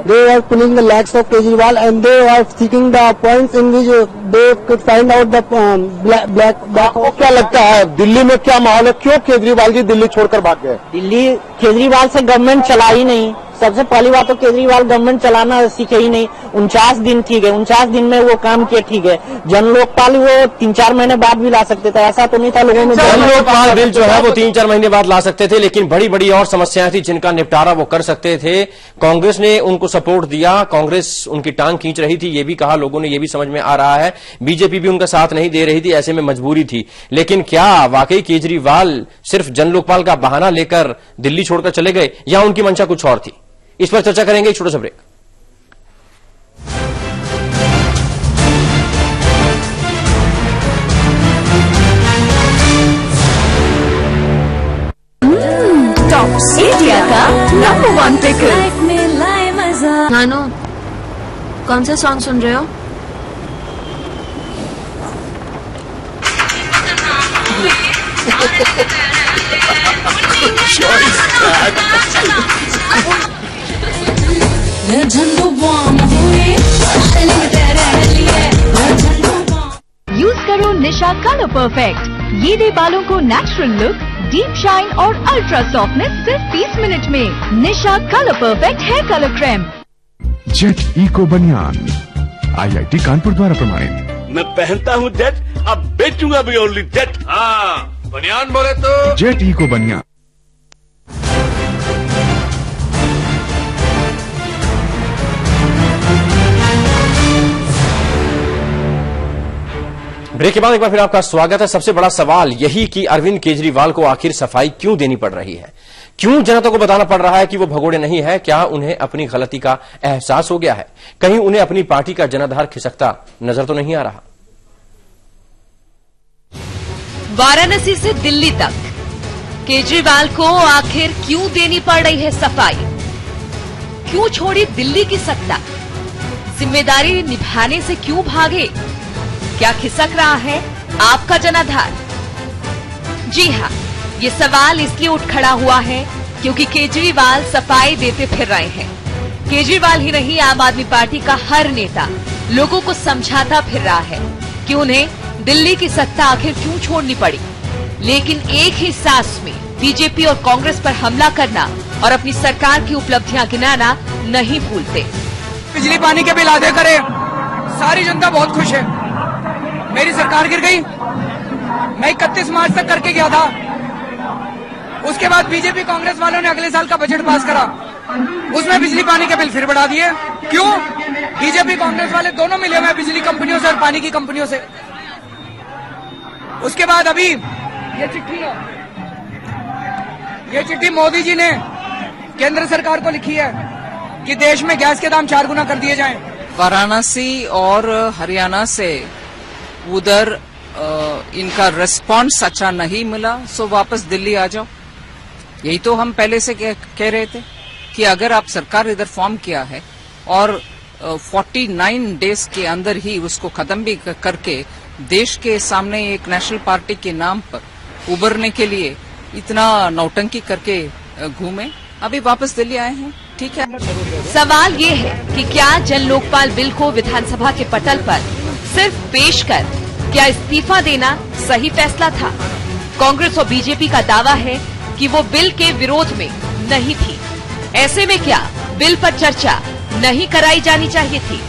They were pulling the legs of Kejriwal and they were seeking the points in which they could find out the black. आपको क्या लगता है दिल्ली में क्या माहौल है, क्यों केजरीवाल जी दिल्ली छोड़कर भाग गए? दिल्ली केजरीवाल से गवर्नमेंट चला ही नहीं। सबसे पहली बात तो केजरीवाल गवर्नमेंट चलाना सीखे ही नहीं। 49 दिन ठीक है, 49 दिन में वो काम किया ठीक है। जन लोकपाल वो 3-4 महीने बाद भी ला सकते थे, ऐसा तो नहीं था लोगों में। जन लोकपाल बिल जो है वो 3-4 महीने बाद ला सकते थे, लेकिन बड़ी बड़ी और समस्याएं थी जिनका निपटारा वो कर सकते थे। कांग्रेस ने उनको सपोर्ट दिया, कांग्रेस उनकी टांग खींच रही थी, ये भी कहा लोगों ने, ये भी समझ में आ रहा है। बीजेपी भी उनका साथ नहीं दे रही थी, ऐसे में मजबूरी थी। लेकिन क्या वाकई केजरीवाल सिर्फ जन लोकपाल का बहाना लेकर दिल्ली छोड़कर चले गए या उनकी मंशा कुछ और थी? इस पर चर्चा करेंगे, एक छोटा सा ब्रेक। टॉप्स इंडिया का नंबर 1 पिकल। नानो, कौन सा सॉन्ग सुन रहे हो? यूज करो निशा कलर परफेक्ट। ये दे बालों को नेचुरल लुक, डीप शाइन और अल्ट्रा सॉफ्टनेस सिर्फ 30 मिनट में। Nisha colour perfect hair colour cream. Jet Eco बनियान IIT कानपुर द्वारा प्रमाणित। मैं पहनता हूँ जेट, अब बेचूंगा भी ओनली जेट। हाँ, बनियान बोले तो जेट इको बनियान। ब्रेक के बाद एक बार फिर आपका स्वागत है। सबसे बड़ा सवाल यही कि अरविंद केजरीवाल को आखिर सफाई क्यों देनी पड़ रही है, क्यों जनता को बताना पड़ रहा है कि वो भगोड़े नहीं है? क्या उन्हें अपनी गलती का एहसास हो गया है? कहीं उन्हें अपनी पार्टी का जनाधार खिसकता नजर तो नहीं आ रहा? वाराणसी से दिल्ली तक केजरीवाल को आखिर क्यों देनी पड़ रही है सफाई? क्यों छोड़ी दिल्ली की सत्ता? जिम्मेदारी निभाने से क्यों भागे? क्या खिसक रहा है आपका जनाधार? जी हां, ये सवाल इसलिए उठ खड़ा हुआ है क्योंकि केजरीवाल सफाई देते फिर रहे हैं। केजरीवाल ही नहीं, आम आदमी पार्टी का हर नेता लोगों को समझाता फिर रहा है कि उन्हें दिल्ली की सत्ता आखिर क्यों छोड़नी पड़ी। लेकिन एक ही सांस में बीजेपी और कांग्रेस पर हमला करना और अपनी सरकार की उपलब्धियां गिनाना नहीं भूलते। बिजली पानी के बिल आधे करे, सारी जनता बहुत खुश है। मेरी सरकार गिर गई, मैं 31 मार्च तक करके गया था। उसके बाद बीजेपी कांग्रेस वालों ने अगले साल का बजट पास करा, उसमें बिजली पानी के बिल फिर बढ़ा दिए। क्यों? बीजेपी कांग्रेस वाले दोनों मिले हुए बिजली कंपनियों से और पानी की कंपनियों से। उसके बाद अभी ये चिट्ठी मोदी जी ने केंद्र सरकार को लिखी है कि देश में गैस के दाम 4 गुना कर दिए जाएं। वाराणसी और हरियाणा से उधर इनका रिस्पांस अच्छा नहीं मिला, सो वापस दिल्ली आ जाओ। यही तो हम पहले से कह रहे थे कि अगर आप सरकार इधर फॉर्म किया है और 49 डेज के अंदर ही उसको खत्म भी करके देश के सामने एक नेशनल पार्टी के नाम पर उभरने के लिए इतना नौटंकी करके घूमे, अभी वापस दिल्ली आए हैं, ठीक है। सवाल ये है कि क्या जन लोकपाल बिल को विधानसभा के पटल पर सिर्फ पेश कर क्या इस्तीफा देना सही फैसला था? कांग्रेस और बीजेपी का दावा है कि वो बिल के विरोध में नहीं थी। ऐसे में क्या बिल पर चर्चा नहीं कराई जानी चाहिए थी?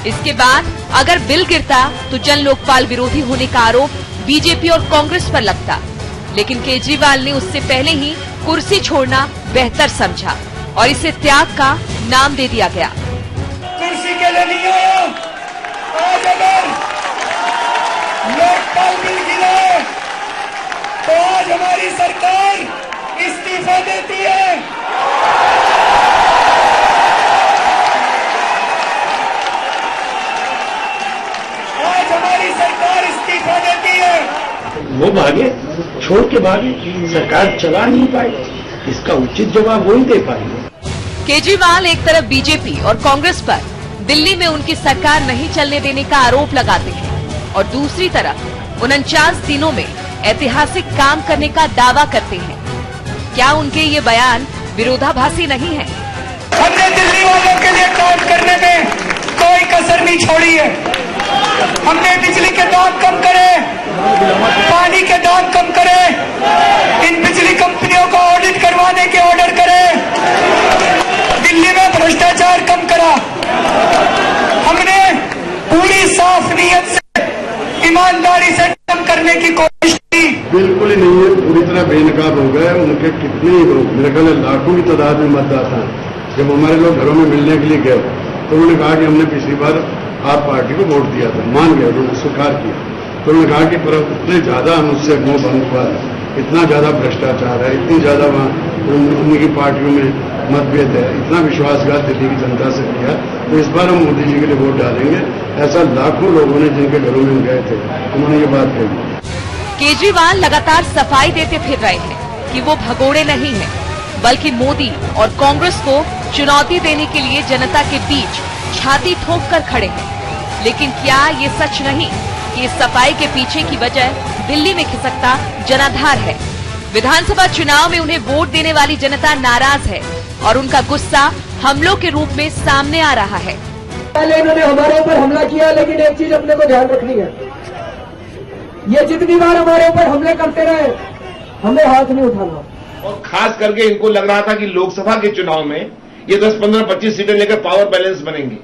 इसके बाद अगर बिल गिरता तो जन लोकपाल विरोधी होने का आरोप बीजेपी और कांग्रेस पर लगता, लेकिन केजरीवाल ने उससे पहले ही कुर्सी छोड़ना बेहतर समझा और इसे त्याग का नाम दे दिया गया। कुर्सी के लिए नहीं आया, आज अगर लोकपाल बिल गिरे तो आज हमारी सरकार इस्तीफा देती है। आज हमारी सरकार इस्तीफा देती है। वो भागे, छोड़ के भागे, सरकार चला नहीं पाई, इसका उचित जवाब वही दे पाएंगे। केजरीवाल एक तरफ बीजेपी और कांग्रेस पर दिल्ली में उनकी सरकार नहीं चलने देने का आरोप लगाते हैं और दूसरी तरफ 49 दिनों में ऐतिहासिक काम करने का दावा करते हैं। क्या उनके ये बयान विरोधाभासी नहीं है? हमने दिल्ली वालों के लिए काम करने में कोई कसर नहीं छोड़ी है। हमने बिजली के दाम कम करे, पानी के दाम कम करे, इन बिजली कंपनियों को ऑडिट करवाने के ऑर्डर करे, दिल्ली में भ्रष्टाचार कम करा। हमने पूरी साफ नीयत से, ईमानदारी से काम करने की कोशिश की। बिल्कुल ही नहीं है, पूरी तरह बेनकाब हो गए। उनके कितने ही लोग, मेरे ख्याल लाखों की तादाद में मतदाता हैं। जब हमारे लोग घरों में मिलने के लिए गए तो उन्होंने कहा कि हमने पिछली बार आप पार्टी को वोट दिया था, मान गए, उन्होंने स्वीकार किया। तो उन्होंने कहा कि पर इतने ज्यादा हमसे मोह भंग हुआ है, इतना ज्यादा भ्रष्टाचार है, इतनी ज्यादा वहाँ उनकी पार्टियों में मतभेद है, इतना विश्वासघात दिल्ली की जनता से किया, तो इस बार हम मोदी जी के लिए वोट डालेंगे। ऐसा लाखों लोगों ने जिनके घरों में गए थे उन्होंने ये बात कही। केजरीवाल लगातार सफाई देते फिर रहे हैं कि वो भगोड़े नहीं हैं, बल्कि मोदी और कांग्रेस को चुनौती देने के लिए जनता के बीच छाती ठोक कर खड़े हैं। लेकिन क्या ये सच नहीं कि इस सफाई के पीछे की वजह दिल्ली में खिसकता जनाधार है? विधानसभा चुनाव में उन्हें वोट देने वाली जनता नाराज है और उनका गुस्सा हमलों के रूप में सामने आ रहा है। पहले इन्होंने हमारे ऊपर हमला किया, लेकिन एक चीज अपने को ध्यान रखनी है, ये जितनी बार हमारे ऊपर हमले करते रहे हमें हाथ नहीं उठाना। और खास करके इनको लग रहा था कि लोकसभा के चुनाव में ये 10, 15, 25 सीटें लेकर पावर बैलेंस बनेंगे,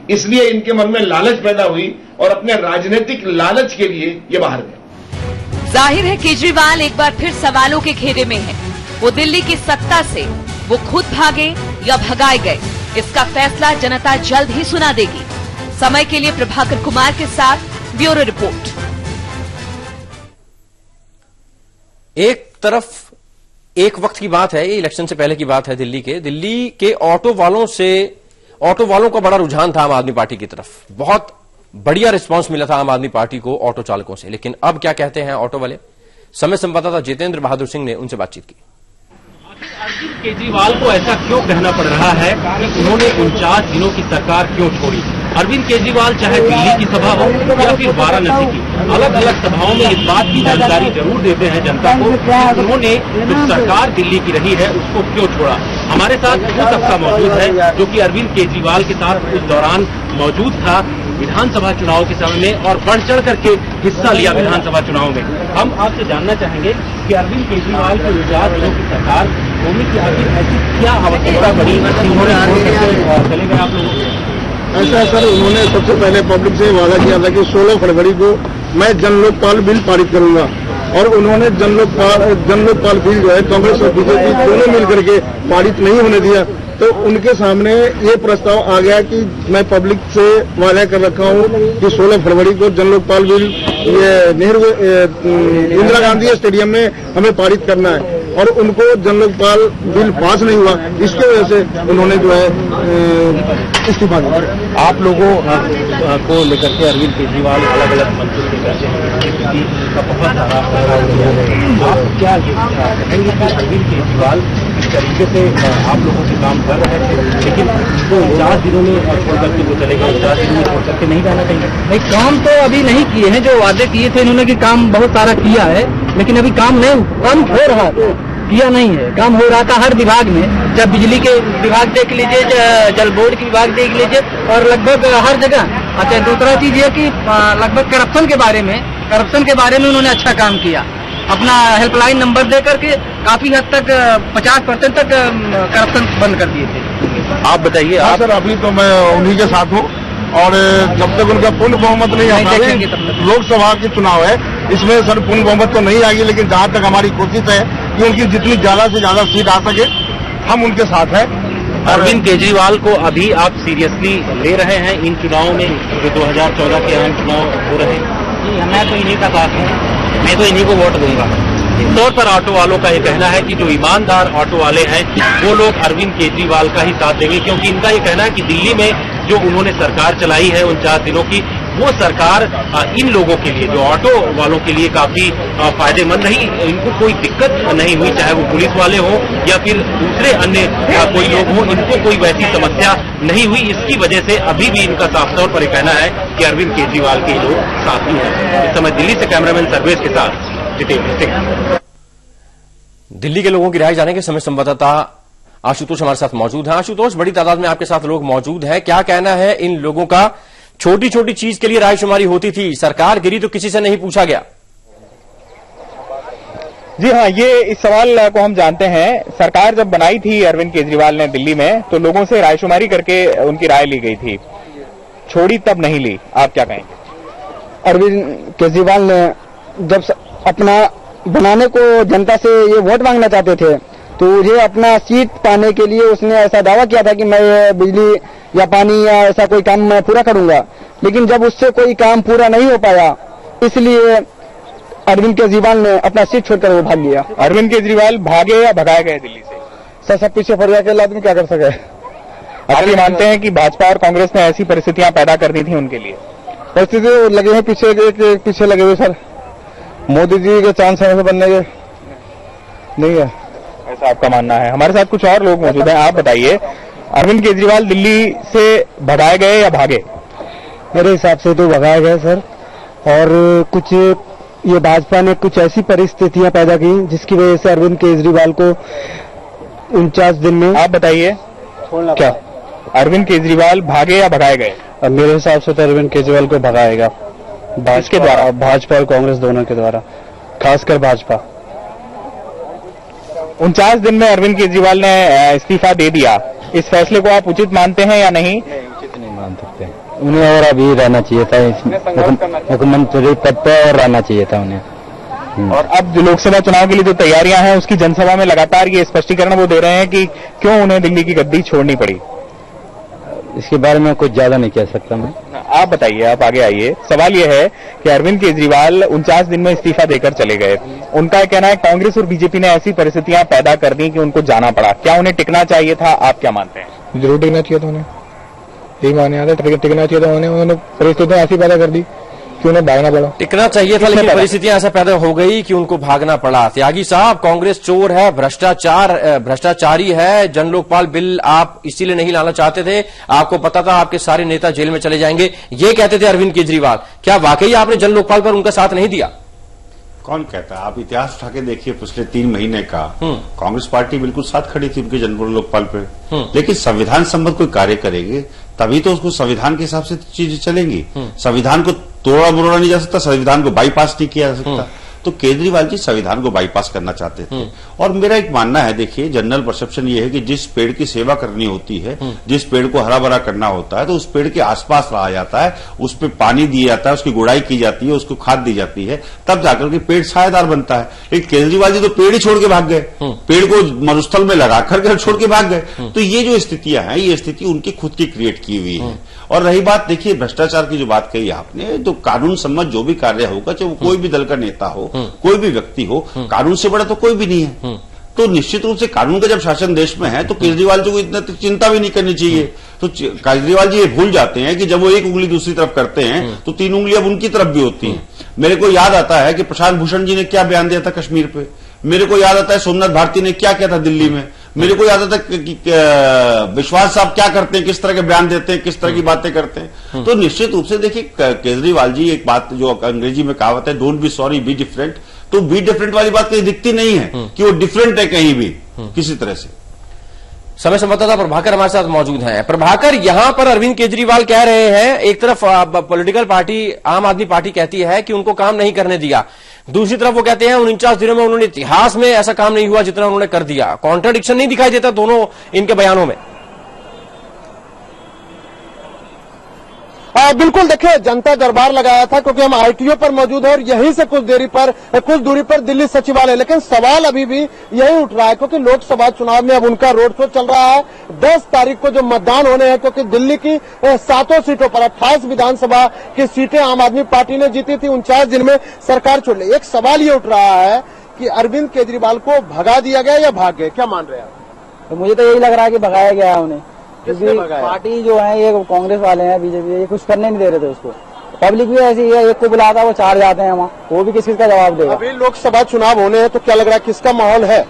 इसलिए इनके मन में लालच पैदा हुई और अपने राजनीतिक लालच के लिए ये बाहर गए। जाहिर है केजरीवाल एक बार फिर सवालों के घेरे में है। वो दिल्ली की सत्ता से वो खुद भागे या भगाए गए, इसका फैसला जनता जल्द ही सुना देगी। समय के लिए प्रभाकर कुमार के साथ ब्यूरो रिपोर्ट। एक तरफ एक वक्त की बात है, ये इलेक्शन से पहले की बात है, दिल्ली के ऑटो वालों का बड़ा रुझान था आम आदमी पार्टी की तरफ। बहुत बढ़िया रिस्पांस मिला था आम आदमी पार्टी को ऑटो चालकों से। लेकिन अब क्या कहते हैं ऑटो वाले? समय संवाददाता जितेंद्र बहादुर सिंह ने उनसे बातचीत की। अरविंद केजरीवाल को ऐसा क्यों कहना पड़ रहा है कि उन्होंने 49 दिनों की सरकार क्यों छोड़ी? अरविंद केजरीवाल चाहे दिल्ली की सभा हो या फिर वाराणसी की, अलग अलग सभाओं में इस बात की जानकारी जरूर देते हैं जनता को कि उन्होंने जो सरकार दिल्ली की रही है उसको क्यों छोड़ा। हमारे साथ वो सबका मौजूद है जो कि अरविंद केजरीवाल के साथ उस दौरान मौजूद था। विधानसभा चुनाव के समय में और बढ़ चढ़ करके हिस्सा लिया विधानसभा चुनाव में। हम आपसे जानना चाहेंगे कि अरविंद केजरीवाल के 49 दिनों की सरकार होने की आखिर ऐसी क्या आवश्यकता पड़ी उन्होंने चले गए आप लोगों को? ऐसा सर, उन्होंने सबसे पहले पब्लिक से वादा किया था कि 16 फरवरी को मैं जन लोकपाल बिल पारित करूंगा, और उन्होंने जन लोकपाल बिल जो है कांग्रेस और बीजेपी दोनों मिलकर के पारित नहीं होने दिया। तो उनके सामने ये प्रस्ताव आ गया कि मैं पब्लिक से वादा कर रखा हूँ कि 16 फरवरी को जन लोकपाल बिल ये नेहरू इंदिरा गांधी स्टेडियम में हमें पारित करना है, और उनको जन लोकपाल बिल पास नहीं हुआ। इसकी वजह से उन्होंने जो है इस्तीफा दिया। आप लोगों को लेकर के अरविंद केजरीवाल अलग अलग मंचों से करते हैं, बहुत सारा आप क्या कहेंगे कि अरविंद केजरीवाल इस तरीके से आप लोगों से काम कर रहे थे, लेकिन वो 49 दिनों में छोड़ करके वो चले गए, 49 दिनों में छोड़ करके नहीं जाना चाहिए? नहीं, काम तो अभी नहीं किए हैं, जो वादे किए थे इन्होंने कि काम बहुत सारा किया है, लेकिन अभी काम हो रहा है, किया नहीं है। काम हो रहा था हर विभाग में, जब बिजली के विभाग देख लीजिए, जल बोर्ड के विभाग देख लीजिए, और लगभग हर जगह। अच्छा, दूसरा चीज ये कि लगभग करप्शन के बारे में उन्होंने अच्छा काम किया। अपना हेल्पलाइन नंबर दे करके काफी हद तक 50% तक करप्शन बंद कर दिए थे। आप बताइए। हाँ सर, अभी तो मैं उन्हीं के साथ हूँ, और जब तक उनका पूर्ण बहुमत नहीं आता, लोकसभा के चुनाव है, इसमें सर पूर्ण बहुमत तो नहीं आएगी, लेकिन जहाँ तक हमारी कोशिश है कि उनकी जितनी ज्यादा से ज्यादा सीट आ सके, हम उनके साथ हैं। अरविंद केजरीवाल को अभी आप सीरियसली ले रहे हैं इन चुनावों में, जो 2014 के आम चुनाव हो रहे हैं? जी, मैं तो इन्हीं का साथ हूँ, मैं तो इन्हीं को वोट दूंगा। इस तौर पर ऑटो वालों का ये कहना है कि जो ईमानदार ऑटो वाले हैं वो लोग अरविंद केजरीवाल का ही साथ देंगे, क्योंकि इनका ये कहना है कि दिल्ली में जो उन्होंने सरकार चलाई है 49 दिनों की, वो सरकार इन लोगों के लिए, जो ऑटो वालों के लिए काफी फायदेमंद रही। इनको कोई दिक्कत नहीं हुई, चाहे वो पुलिस वाले हों या फिर दूसरे अन्य कोई लोग हों, इनको कोई वैसी समस्या नहीं हुई। इसकी वजह से अभी भी इनका साफ तौर पर कहना है कि अरविंद केजरीवाल के लोग साथी हैं। इस समय दिल्ली से कैमरामैन सर्वेश के साथ जितेंद्र सिंह। दिल्ली के लोगों की राय जाने के समय संवाददाता आशुतोष हमारे साथ मौजूद हैं। आशुतोष, बड़ी तादाद में आपके साथ लोग मौजूद हैं, क्या कहना है इन लोगों का? छोटी छोटी चीज के लिए रायशुमारी होती थी, सरकार गिरी तो किसी से नहीं पूछा गया। जी हाँ, ये इस सवाल को हम जानते हैं। सरकार जब बनाई थी अरविंद केजरीवाल ने दिल्ली में, तो लोगों से रायशुमारी करके उनकी राय ली गई थी, छोड़ी तब नहीं ली। आप क्या कहेंगे? अरविंद केजरीवाल ने जब अपना बनाने को जनता से ये वोट मांगना चाहते थे, तो ये अपना सीट पाने के लिए उसने ऐसा दावा किया था कि मैं बिजली या पानी या ऐसा कोई काम मैं पूरा करूंगा, लेकिन जब उससे कोई काम पूरा नहीं हो पाया, इसलिए अरविंद केजरीवाल ने अपना सीट छोड़कर वो भाग गया। अरविंद केजरीवाल भागे या भगाए गए दिल्ली से? सर, सब पीछे पड़ गया, के आदमी क्या कर सके। आप ये मानते हैं कि भाजपा और कांग्रेस ने ऐसी परिस्थितियां पैदा कर दी थी उनके लिए? परिस्थिति लगे हैं पीछे लगे हुए सर, मोदी जी के चांस है बनने के नहीं है, ऐसा आपका मानना है। हमारे साथ कुछ और लोग मौजूद हैं, आप बताइए, अरविंद केजरीवाल दिल्ली से भगाए गए या भागे? मेरे हिसाब से तो भगाए गए सर, और कुछ ये भाजपा ने कुछ ऐसी परिस्थितियां पैदा की जिसकी वजह से अरविंद केजरीवाल को 49 दिन में। आप बताइए क्या अरविंद केजरीवाल भागे या भगाए गए? मेरे हिसाब से तो अरविंद केजरीवाल को भगाएगा, किसके द्वारा? भाजपा और कांग्रेस दोनों के द्वारा, खासकर भाजपा। 49 दिन में अरविंद केजरीवाल ने इस्तीफा दे दिया, इस फैसले को आप उचित मानते हैं या नहीं? उचित नहीं मान सकते, उन्हें और अभी रहना चाहिए था मुख्यमंत्री पद पर, और रहना चाहिए था उन्हें। और अब जो लोकसभा चुनाव के लिए जो तैयारियां हैं, उसकी जनसभा में लगातार ये स्पष्टीकरण वो दे रहे हैं कि क्यों उन्हें दिल्ली की गद्दी छोड़नी पड़ी। इसके बारे में कुछ ज्यादा नहीं कह सकता मैं। आप बताइए, आप आगे आइए। सवाल यह है कि अरविंद केजरीवाल 49 दिन में इस्तीफा देकर चले गए। उनका कहना है कांग्रेस और बीजेपी ने ऐसी परिस्थितियां पैदा कर दी कि उनको जाना पड़ा। क्या उन्हें टिकना चाहिए था? आप क्या मानते हैं? जरूर टिकना चाहिए था उन्हें, यही माने आता है, टिकना चाहिए था उन्होंने परिस्थितियां ऐसी पैदा कर दी कि उन्हें भागना पड़ा। टिकना चाहिए था, लेकिन परिस्थितियां ऐसा पैदा हो गई कि उनको भागना पड़ा। त्यागी साहब, कांग्रेस चोर है, भ्रष्टाचारी है, जन लोकपाल बिल आप इसीलिए नहीं लाना चाहते थे, आपको पता था आपके सारे नेता जेल में चले जाएंगे, ये कहते थे अरविंद केजरीवाल। क्या वाकई आपने जन लोकपाल पर उनका साथ नहीं दिया? कौन कहता है? आप इतिहास उठा के देखिए पिछले 3 महीने का। कांग्रेस पार्टी बिल्कुल साथ खड़ी थी उनके जनपुर लोकपाल पे, लेकिन संविधान संबद्ध कोई कार्य करेंगे तभी तो उसको संविधान के हिसाब से चीजें चलेंगी। संविधान को तोड़ा मरोड़ा नहीं जा सकता, संविधान को बाईपास नहीं किया जा सकता। तो केजरीवाल जी संविधान को बाईपास करना चाहते थे। और मेरा एक मानना है, देखिए जनरल परसेप्शन ये है कि जिस पेड़ की सेवा करनी होती है, जिस पेड़ को हरा भरा करना होता है, तो उस पेड़ के आसपास रहा जाता है, उस पर पानी दिया जाता है, उसकी गुड़ाई की जाती है, उसको खाद दी जाती है, तब जाकर के पेड़ छायादार बनता है। लेकिन केजरीवाल जी तो पेड़ ही छोड़ के भाग गए, पेड़ को मरुस्थल में लगा करके छोड़ के भाग गए। तो ये जो स्थितियां हैं, ये स्थिति उनकी खुद की क्रिएट की हुई है। और रही बात, देखिए भ्रष्टाचार की जो बात कही आपने, तो कानून सम्मत जो भी कार्य होगा, चाहे वो कोई भी दल का नेता हो, कोई भी व्यक्ति हो, कानून से बड़ा तो कोई भी नहीं है। तो निश्चित रूप से कानून का जब शासन देश में है तो केजरीवाल जी को इतना चिंता भी नहीं करनी चाहिए। तो केजरीवाल जी ये भूल जाते हैं कि जब वो एक उंगली दूसरी तरफ करते हैं तो 3 उंगलियां उनकी तरफ भी होती हैं। मेरे को याद आता है कि प्रशांत भूषण जी ने क्या बयान दिया था कश्मीर पे, मेरे को याद आता है सोमनाथ भारती ने क्या किया था दिल्ली में, मेरे को याद आता है कि विश्वास साहब क्या करते हैं, किस तरह के बयान देते हैं, किस तरह की बातें करते हैं। तो निश्चित रूप से देखिए केजरीवाल जी, एक बात जो अंग्रेजी में कहावत है, don't be sorry be different, तो बी डिफरेंट वाली बात कहीं दिखती नहीं है कि वो डिफरेंट है कहीं भी किसी तरह से। समय संवाददाता प्रभाकर हमारे साथ मौजूद हैं। प्रभाकर, यहां पर अरविंद केजरीवाल कह रहे हैं, एक तरफ पॉलिटिकल पार्टी आम आदमी पार्टी कहती है कि उनको काम नहीं करने दिया, दूसरी तरफ वो कहते हैं 49 दिनों में उन्होंने इतिहास में ऐसा काम नहीं हुआ जितना उन्होंने कर दिया। कॉन्ट्राडिक्शन नहीं दिखाई देता दोनों इनके बयानों में? बिल्कुल, देखिए जनता दरबार लगाया था क्योंकि हम आईटीओ पर मौजूद है और यहीं से कुछ दूरी पर दिल्ली सचिवालय। लेकिन सवाल अभी भी यही उठ रहा है क्योंकि लोकसभा चुनाव में अब उनका रोड शो चल रहा है। 10 तारीख को जो मतदान होने हैं, क्योंकि दिल्ली की 7 सीटों पर 28 विधानसभा की सीटें आम आदमी पार्टी ने जीती थी, 49 दिन में सरकार छोड़ ली। एक सवाल ये उठ रहा है कि अरविंद केजरीवाल को भगा दिया गया या भाग गए, क्या मान रहे हैं आप? तो मुझे तो यही लग रहा है कि भगाया गया है उन्हें, क्योंकि पार्टी जो है ये कांग्रेस वाले हैं, बीजेपी, ये कुछ करने नहीं दे रहे थे उसको। पब्लिक भी ऐसी है, एक को बुलाता वो 4 जाते हैं वहाँ, वो भी किसी का जवाब देगा। अभी लोकसभा चुनाव होने हैं तो क्या लग रहा है किसका माहौल है?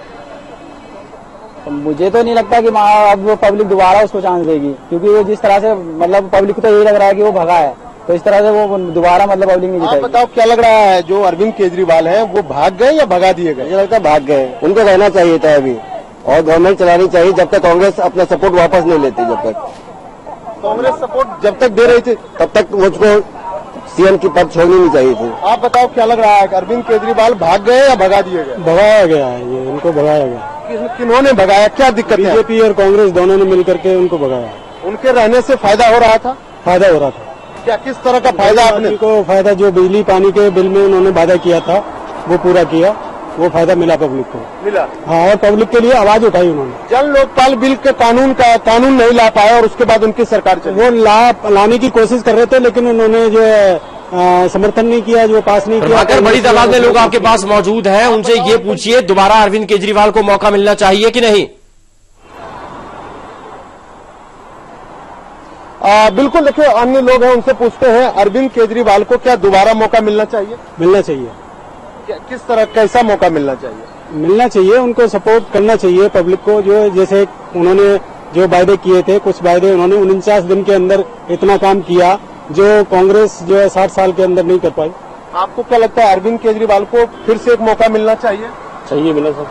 तो मुझे तो नहीं लगता कि अब पब्लिक दोबारा उसको चांस देगी, क्योंकि वो जिस तरह से मतलब पब्लिक को तो यही लग रहा है कि वो भगा है, तो इस तरह से वो दोबारा मतलब पब्लिक नहीं जीतेगी। आप बताओ क्या लग रहा है, जो अरविंद केजरीवाल है वो भाग गए या भगा दिए गए? मुझे लगता है भाग गए, उनको रहना चाहिए था अभी और गवर्नमेंट चलानी चाहिए जब तक कांग्रेस अपना सपोर्ट वापस नहीं लेती। जब तक कांग्रेस सपोर्ट जब तक दे रही थी तब तक मुझको सीएम की पद छोड़नी नहीं चाहिए थी। आप बताओ क्या लग रहा है, अरविंद केजरीवाल भाग गए या भगा दिए गए? भगाया गया है, ये उनको भगाया गया। किन्होंने भगाया, क्या दिक्कत है? बीजेपी और कांग्रेस दोनों ने मिलकर के उनको भगाया। उनके रहने से फायदा हो रहा था? फायदा हो रहा था। क्या, किस तरह का फायदा? आपने को फायदा जो बिजली पानी के बिल में उन्होंने वादा किया था वो पूरा किया, वो फायदा मिला पब्लिक को, मिला। हाँ, और पब्लिक के लिए आवाज उठाई उन्होंने। जन लोकपाल बिल के कानून नहीं ला पाया और उसके बाद उनकी सरकार चली। वो लाने की कोशिश कर रहे थे, लेकिन उन्होंने जो समर्थन नहीं किया, जो पास नहीं किया। बड़ी तादाद में लोग आपके पास मौजूद हैं, उनसे ये पूछिए दोबारा अरविंद केजरीवाल को मौका मिलना चाहिए कि नहीं? बिल्कुल, देखिए अन्य लोग हैं, उनसे पूछते हैं अरविंद केजरीवाल को क्या दोबारा मौका मिलना चाहिए? मिलना चाहिए। किस तरह, कैसा मौका मिलना चाहिए? मिलना चाहिए, उनको सपोर्ट करना चाहिए पब्लिक को। जो जैसे उन्होंने जो वायदे किए थे, कुछ वायदे उन्होंने 49 दिन के अंदर इतना काम किया जो कांग्रेस जो है 60 साल के अंदर नहीं कर पाई। आपको क्या लगता है अरविंद केजरीवाल को फिर से एक मौका मिलना चाहिए? चाहिए, मिलना सर,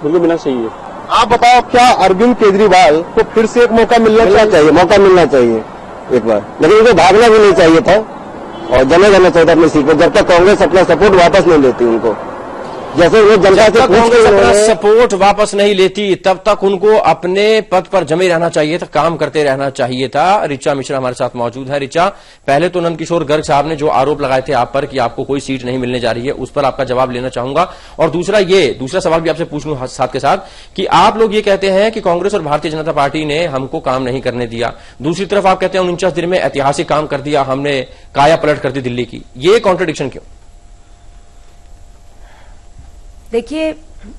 बिल्कुल मिलना चाहिए। आप बताओ, क्या अरविंद केजरीवाल को फिर से एक मौका मिलना चाहिए? मौका मिलना चाहिए एक बार, लेकिन उनको भागना भी नहीं चाहिए था और जमा करना चाहिए था अपनी सीट पर, जब तक कांग्रेस अपना सपोर्ट वापस नहीं लेती उनको। जैसे वो जनता से कांग्रेस अपना सपोर्ट वापस नहीं लेती तब तक उनको अपने पद पर जमे रहना चाहिए था, काम करते रहना चाहिए था। ऋचा मिश्रा हमारे साथ मौजूद है। ऋचा, पहले तो नंदकिशोर गर्ग साहब ने जो आरोप लगाए थे आप पर कि आपको कोई सीट नहीं मिलने जा रही है, उस पर आपका जवाब लेना चाहूंगा। और दूसरा सवाल भी आपसे पूछ लूं साथ के साथ कि आप लोग ये कहते हैं कि कांग्रेस और भारतीय जनता पार्टी ने हमको काम नहीं करने दिया, दूसरी तरफ आप कहते हैं 49 दिन में ऐतिहासिक काम कर दिया, हमने काया पलट कर दी दिल्ली की। ये कॉन्ट्रडिक्शन क्यों? देखिए,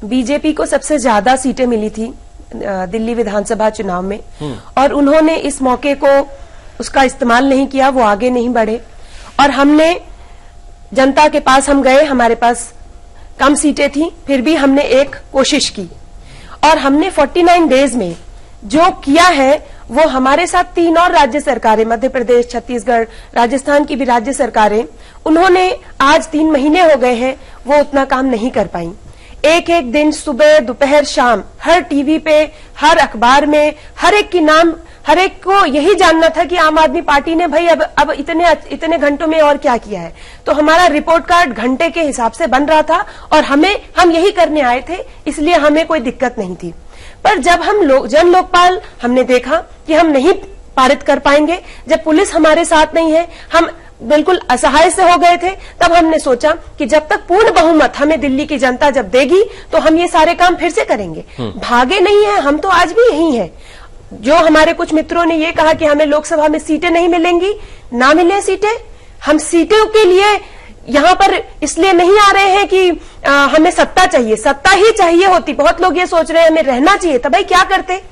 बीजेपी को सबसे ज्यादा सीटें मिली थी दिल्ली विधानसभा चुनाव में और उन्होंने इस मौके को उसका इस्तेमाल नहीं किया, वो आगे नहीं बढ़े और हमने जनता के पास हम गए, हमारे पास कम सीटें थी, फिर भी हमने एक कोशिश की और हमने 49 डेज में जो किया है वो हमारे साथ 3 और राज्य सरकारें, मध्य प्रदेश, छत्तीसगढ़, राजस्थान की भी राज्य सरकारें, उन्होंने आज 3 महीने हो गए हैं, वो उतना काम नहीं कर पाई। एक एक दिन सुबह दोपहर शाम हर टीवी पे, हर अखबार में, हर एक की नाम, हर एक को यही जानना था कि आम आदमी पार्टी ने भाई अब इतने घंटों में और क्या किया है। तो हमारा रिपोर्ट कार्ड घंटे के हिसाब से बन रहा था और हम यही करने आए थे, इसलिए हमें कोई दिक्कत नहीं थी। पर जब हम जन लोकपाल हमने देखा कि हम नहीं पारित कर पाएंगे, जब पुलिस हमारे साथ नहीं है, हम बिल्कुल असहाय से हो गए थे, तब हमने सोचा कि जब तक पूर्ण बहुमत हमें दिल्ली की जनता जब देगी तो हम ये सारे काम फिर से करेंगे। भागे नहीं है हम, तो आज भी यही है। जो हमारे कुछ मित्रों ने ये कहा कि हमें लोकसभा में सीटें नहीं मिलेंगी, ना मिले सीटें, हम सीटों के लिए यहां पर इसलिए नहीं आ रहे हैं कि हमें सत्ता चाहिए, सत्ता ही चाहिए होती। बहुत लोग ये सोच रहे हैं हमें रहना चाहिए, तो भाई क्या करते,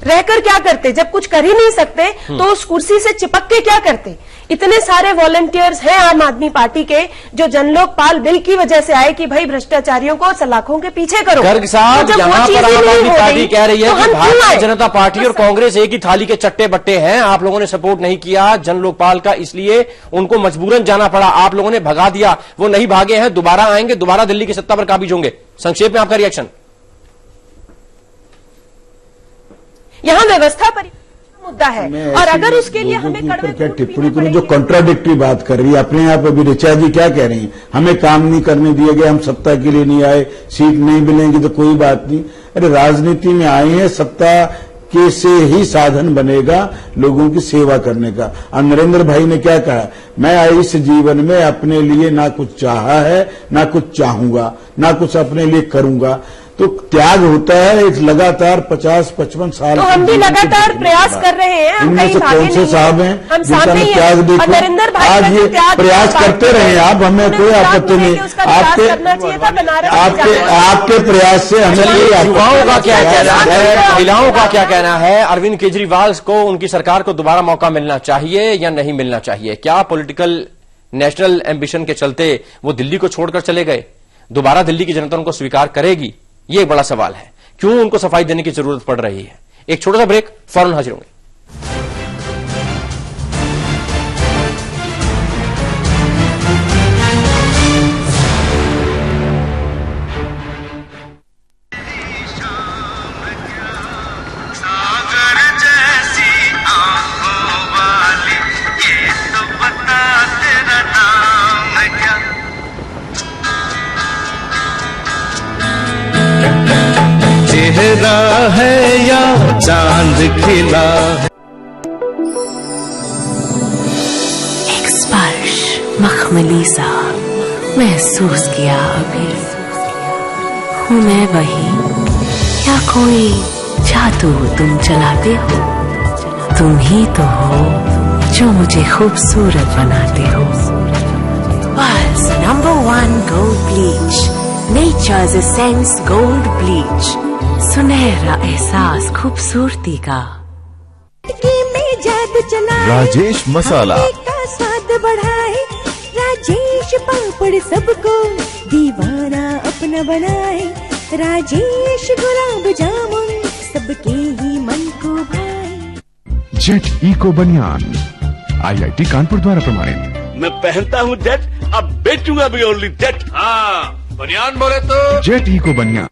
रहकर क्या करते, जब कुछ कर ही नहीं सकते तो उस कुर्सी से चिपक के क्या करते। इतने सारे वॉलंटियर्स हैं आम आदमी पार्टी के जो जनलोकपाल बिल की वजह से आए कि भाई भ्रष्टाचारियों को सलाखों के पीछे करो। गर्ग साहब, यहाँ पर आम आदमी पार्टी कह रही है कि भारतीय जनता पार्टी और कांग्रेस एक ही थाली के चट्टे बट्टे हैं, आप लोगों ने सपोर्ट नहीं किया जनलोकपाल का, इसलिए उनको मजबूरन जाना पड़ा, आप लोगों ने भगा दिया। वो नहीं भागे हैं, दोबारा आएंगे, दोबारा दिल्ली की सत्ता पर काबिज होंगे। संक्षेप में आपका रिएक्शन। यहां व्यवस्था पर मुद्दा है और अगर उसके लिए हमें क्या टिप्पणी करूं जो कॉन्ट्राडिक्टरी बात कर रही है अपने आप। अभी ऋचा जी क्या कह रही हैं, हमें काम नहीं करने दिया गया, हम सत्ता के लिए नहीं आए, सीट नहीं मिलेंगी तो कोई बात नहीं। अरे राजनीति में आए हैं, सत्ता के से ही साधन बनेगा लोगों की सेवा करने का। और नरेंद्र भाई ने क्या कहा, मैं इस जीवन में अपने लिए ना कुछ चाहा है, ना कुछ चाहूंगा, ना कुछ अपने लिए करूंगा। तो त्याग होता है एक लगातार 50-55 साल। तो हम भी लगातार प्रयास कर रहे हैं, हम इनमें से कौन से साहब हैं हम जिनका त्याग देखो, आज ये प्रयास करते रहे आप, हमें कोई आपत्ति नहीं। आपके प्रयास से हमें युवाओं का क्या कहना है, महिलाओं का क्या कहना है, अरविंद केजरीवाल को उनकी सरकार को दोबारा मौका मिलना चाहिए या नहीं मिलना चाहिए? क्या पॉलिटिकल नेशनल एम्बिशन के चलते वो दिल्ली को छोड़कर चले गए, दोबारा दिल्ली की जनता उनको स्वीकार करेगी? ये एक बड़ा सवाल है। क्यों उनको सफाई देने की जरूरत पड़ रही है? एक छोटा सा ब्रेक, फौरन हाजिर होंगे। चेहरा है या चांद खिला है। एक स्पर्श मखमली सा महसूस किया अभी, हूँ मैं वही या कोई जादू तुम चलाते हो? तुम ही तो हो जो मुझे खूबसूरत बनाते हो। बस number 1 gold bleach, Nature's Essence gold bleach, सुनहरा एहसास खूबसूरती का। में जादू चला राजेश मसाला का स्वाद बढ़ाए, राजेश पापड़ सबको दीवाना अपना बनाए, राजेश गुलाब जामुन सबके ही मन को भाए। जेट इको बनियान IIT कानपुर द्वारा प्रमाणित। मैं पहनता हूँ जेट, अब बेचूंगा भी ओनली जेट। हाँ, बनियान बोले तो जेट इको बनियान।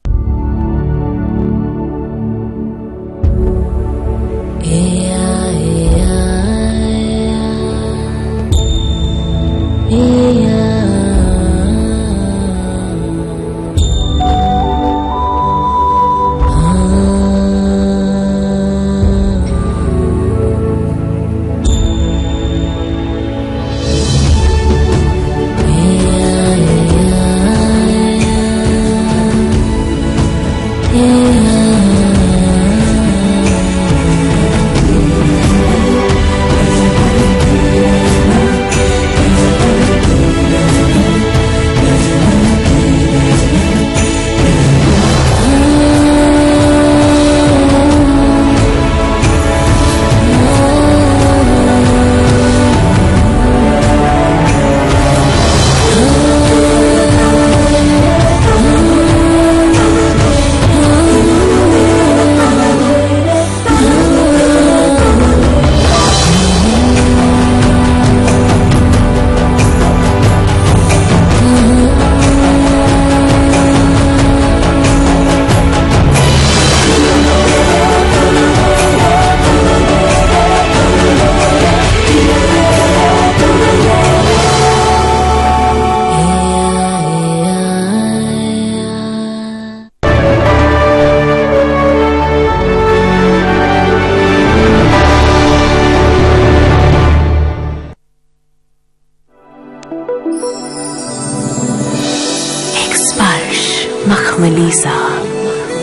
मखमली सा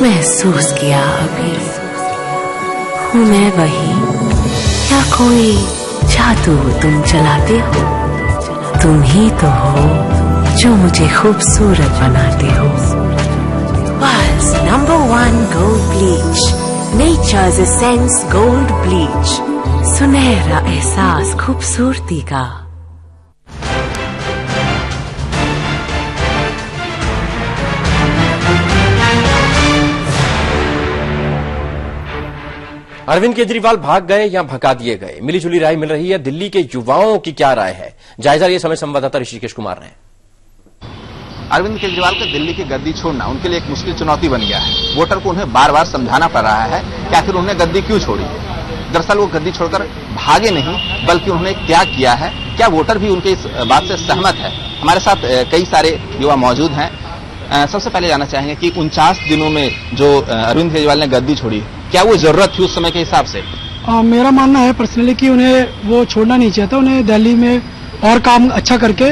महसूस किया अभी। हूँ मैं वही या कोई जादू तुम चलाते हो? तुम ही तो हो जो मुझे खूबसूरत बनाते हो। World's #1 gold bleach, Nature's Essence Gold Bleach, सुनहरा एहसास खूबसूरती का। अरविंद केजरीवाल भाग गए या भगा दिए गए, मिली जुली राय मिल रही है। दिल्ली के युवाओं की क्या राय है, जायजा ये समय संवाददाता ऋषिकेश कुमार ने। अरविंद केजरीवाल का दिल्ली की गद्दी छोड़ना उनके लिए एक मुश्किल चुनौती बन गया है। वोटर को उन्हें बार बार समझाना पड़ रहा है कि आखिर उन्होंने गद्दी क्यों छोड़ी। दरअसल वो गद्दी छोड़कर भागे नहीं, बल्कि उन्होंने क्या किया है, क्या वोटर भी उनके इस बात से सहमत है। हमारे साथ कई सारे युवा मौजूद हैं। सबसे पहले जानना चाहेंगे कि 49 दिनों में जो अरविंद केजरीवाल ने गद्दी छोड़ी, क्या वो जरूरत थी उस समय के हिसाब से? मेरा मानना है पर्सनली कि उन्हें वो छोड़ना नहीं चाहिए था। उन्हें दिल्ली में और काम अच्छा करके,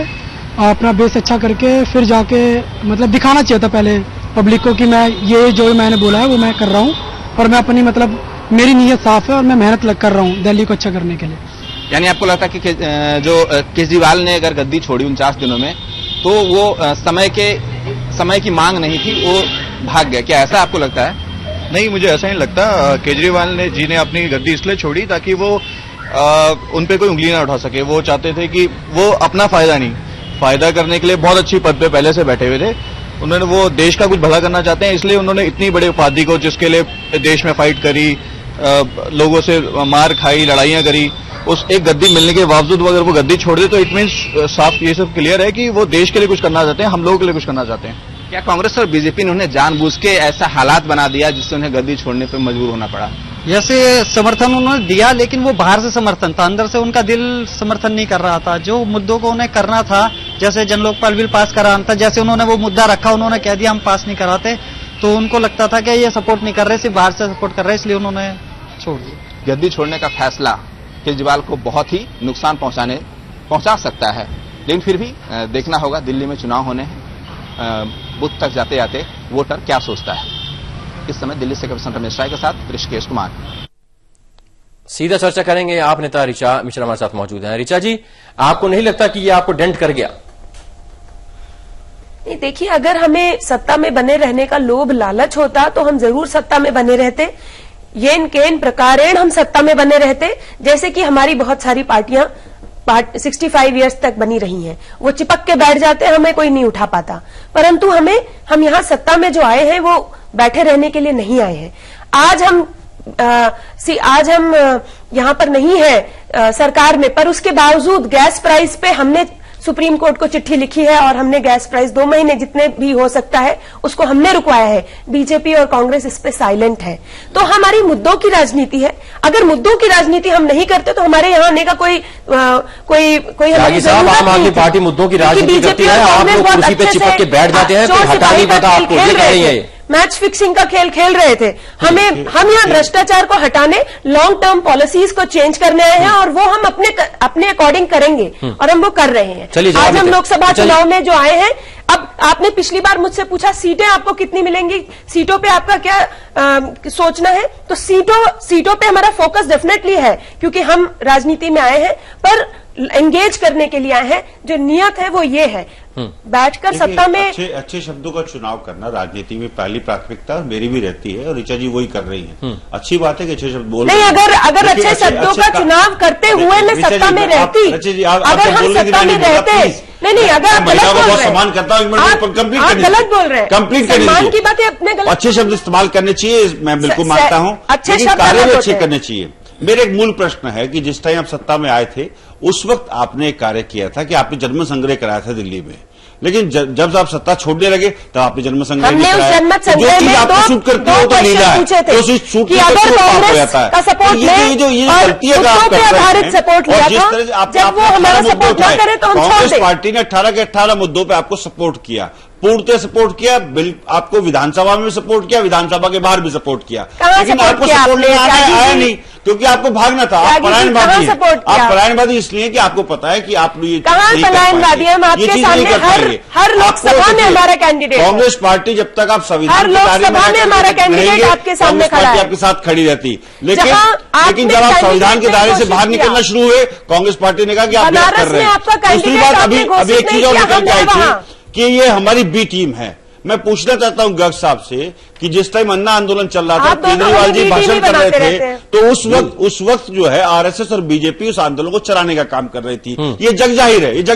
अपना बेस अच्छा करके फिर जाके मतलब दिखाना चाहिए था पहले पब्लिक को कि मैं ये जो मैंने बोला है वो मैं कर रहा हूँ और मैं अपनी मतलब मेरी नीयत साफ है और मैं मेहनत कर रहा हूँ दिल्ली को अच्छा करने के लिए। यानी आपको लगता है कि जो केजरीवाल ने अगर गद्दी छोड़ी 49 दिनों में, तो वो समय की मांग नहीं थी, वो भाग गया, क्या ऐसा आपको लगता है? नहीं, मुझे ऐसा नहीं लगता। केजरीवाल जी ने अपनी गद्दी इसलिए छोड़ी ताकि वो उन पे कोई उंगली ना उठा सके। वो चाहते थे कि वो अपना फायदा करने के लिए बहुत अच्छी पद पे पहले से बैठे हुए थे। उन्होंने वो देश का कुछ भला करना चाहते हैं, इसलिए उन्होंने इतनी बड़ी उपाधि को, जिसके लिए देश में फाइट करी, लोगों से मार खाई, लड़ाइयां करी, उस एक गद्दी मिलने के बावजूद अगर वो गद्दी छोड़ दे तो इट मीन्स साफ ये सब क्लियर है कि वो देश के लिए कुछ करना चाहते हैं, हम लोगों के लिए कुछ करना चाहते हैं। क्या कांग्रेस और बीजेपी ने उन्हें जानबूझ के ऐसा हालात बना दिया जिससे उन्हें गद्दी छोड़ने पर मजबूर होना पड़ा? जैसे समर्थन उन्होंने दिया, लेकिन वो बाहर से समर्थन था, अंदर से उनका दिल समर्थन नहीं कर रहा था। जो मुद्दों को उन्हें करना था, जैसे जन लोकपाल बिल पास कराना था, जैसे उन्होंने वो मुद्दा रखा, उन्होंने कह दिया हम पास नहीं कराते, तो उनको लगता था कि ये सपोर्ट नहीं कर रहे, सिर्फ बाहर से सपोर्ट कर रहे, इसलिए उन्होंने छोड़ दिया। गद्दी छोड़ने का फैसला केजरीवाल को बहुत ही नुकसान पहुंचा सकता है, लेकिन फिर भी देखना होगा दिल्ली में चुनाव होने हैं, बूथ तक जाते जाते वोटर क्या सोचता है। इस समय दिल्ली से कमिश्नर रमेश राय के साथ ऋषिकेश कुमार। सीधा चर्चा करेंगे। आप नेता ऋचा मिश्रा हमारे साथ मौजूद हैं। ऋचा जी, आपको नहीं लगता कि ये आपको डेंट कर गया? नहीं, देखिए, अगर हमें सत्ता में बने रहने का लोभ लालच होता तो हम जरूर सत्ता में बने रहते। येन केन प्रकारेण हम सत्ता में बने रहते, जैसे कि हमारी बहुत सारी पार्टियां 65 इयर्स तक बनी रही हैं। वो चिपक के बैठ जाते हैं, हमें कोई नहीं उठा पाता। परंतु हम यहाँ सत्ता में जो आए हैं वो बैठे रहने के लिए नहीं आए हैं। आज हम यहाँ पर नहीं है सरकार में, पर उसके बावजूद गैस प्राइस पे हमने सुप्रीम कोर्ट को चिट्ठी लिखी है और हमने गैस प्राइस 2 महीने जितने भी हो सकता है उसको हमने रुकवाया है। बीजेपी और कांग्रेस इस पे साइलेंट है। तो हमारी मुद्दों की राजनीति है। अगर मुद्दों की राजनीति हम नहीं करते तो हमारे यहाँ आने का कोई हमारी साहब, आम आदमी पार्टी मुद्दों की राजनीति करती है, आप लोग कुर्सी पे चिपक के बैठ जाते हैं, कोई हटा नहीं पाता आपको, ये कह रही है। मैच फिक्सिंग का खेल खेल रहे थे। हम यहाँ भ्रष्टाचार को हटाने, लॉन्ग टर्म पॉलिसीज को चेंज करने आए हैं और वो हम अपने अकॉर्डिंग करेंगे और हम वो कर रहे हैं। आज हम लोकसभा चुनाव में जो आए हैं, अब आपने पिछली बार मुझसे पूछा सीटें आपको कितनी मिलेंगी, सीटों पे आपका क्या सोचना है, तो सीटों पे हमारा फोकस डेफिनेटली है, क्योंकि हम राजनीति में आए हैं, पर एंगेज करने के लिए आए हैं। जो नियत है वो ये है, बैठकर सत्ता में अच्छे शब्दों का चुनाव करना राजनीति में पहली प्राथमिकता मेरी भी रहती है और ऋचा जी वही कर रही हैं। अच्छी बात है कि अच्छे शब्द बोल नहीं, अगर अच्छे शब्दों का चुनाव करते हुए मैं सत्ता में रहती, अगर हम सत्ता में रहते, नहीं, अगर आप गलत बोल रहे हैं, सम्मान करता हूँ, आप गलत बोल रहे हैं, कंप्लीट सम्मान की बात है, अपने गलत अच्छे शब्द इस्तेमाल करने चाहिए, मैं बिल्कुल मानता हूँ, अच्छे शब्द कार्य भी अच्छे करने चाहिए। मेरा एक मूल प्रश्न है कि जिस टाइम आप सत्ता में आए थे उस वक्त आपने एक कार्य किया था कि आपने जन्म संग्रह कराया था दिल्ली में, लेकिन जब आप सत्ता छोड़ने लगे तब आपने जन्म संग्रह नहीं कराया। जो चीज आपको सूट करती हो तो लीला है, जो चीज सूट करती हो पाप हो जाता है। तो ये जो गलती है आप करते हैं, और जिस तरह से कांग्रेस पार्टी ने 18 के 18 मुद्दों पर आपको सपोर्ट किया, पूर्णतः सपोर्ट किया, आपको विधानसभा में सपोर्ट किया, विधानसभा के बाहर भी सपोर्ट किया, लेकिन आपको सपोर्ट आया नहीं। क्योंकि आपको भागना था। आप पलायनवादी हैं। आप पलायनवादी इसलिए कि आपको पता है कि आप ये पलायनवादी हम आपके सामने हर लोकसभा में हमारा कैंडिडेट, कांग्रेस पार्टी जब तक आप संविधान की लोकसभा में हमारा कैंडिडेट आपके सामने खड़ा है, आपके साथ खड़ी रहती। लेकिन जब आप संविधान के दायरे से बाहर निकलना शुरू हुए, कांग्रेस पार्टी ने कहा कि आप गलत कर रहे हैं। दूसरी बात, अभी एक चीज और निकल के आई थी कि ये हमारी बी टीम है। मैं पूछना चाहता हूं गर्ग साहब से कि जिस टाइम अन्ना आंदोलन चल रहा था, केजरीवाल जी भाषण कर रहे थे, तो उस वक्त जो है आरएसएस और बीजेपी उस आंदोलन को चलाने का काम कर रही थी। ये जग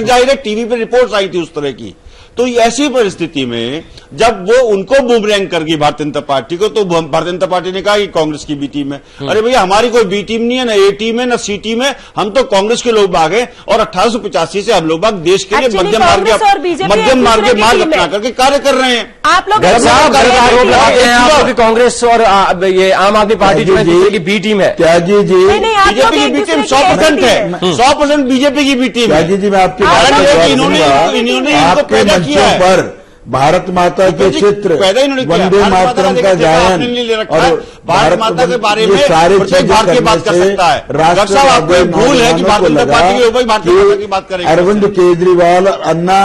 जाहिर है, टीवी पे रिपोर्ट्स आई थी उस तरह की। तो ऐसी परिस्थिति में जब वो उनको बूमरैंग कर गई भारतीय जनता पार्टी को, तो भारतीय जनता पार्टी ने कहा कि कांग्रेस की बी टीम है। अरे भैया, हमारी कोई बी टीम नहीं है, ना ए टीम है, ना सी टीम है। हम तो कांग्रेस के लोग बाग हैं और 1885 से हम लोग बाग देश के लिए मध्यम मार्ग अपना करके कार्य कर रहे हैं। आप लोग आरोप लगाते हैं आप लोग कांग्रेस और ये आम आदमी पार्टी जो है की बी टीम है। त्यागी जी, बीजेपी की बी टीम 100% है, 100% बीजेपी की बी टीम है। त्यागी जी, मैं आपकी इन्होंने पर भारत माता के चित्र, वंदे मातरम का गायन और भारत माता के बारे में सारे भारतीय बात कर सकता है। राष्ट्र आपको भूल है कि भारतीय जनता पार्टी के ऊपर भारतीय माता की बात करेंगे। अरविंद केजरीवाल और अन्ना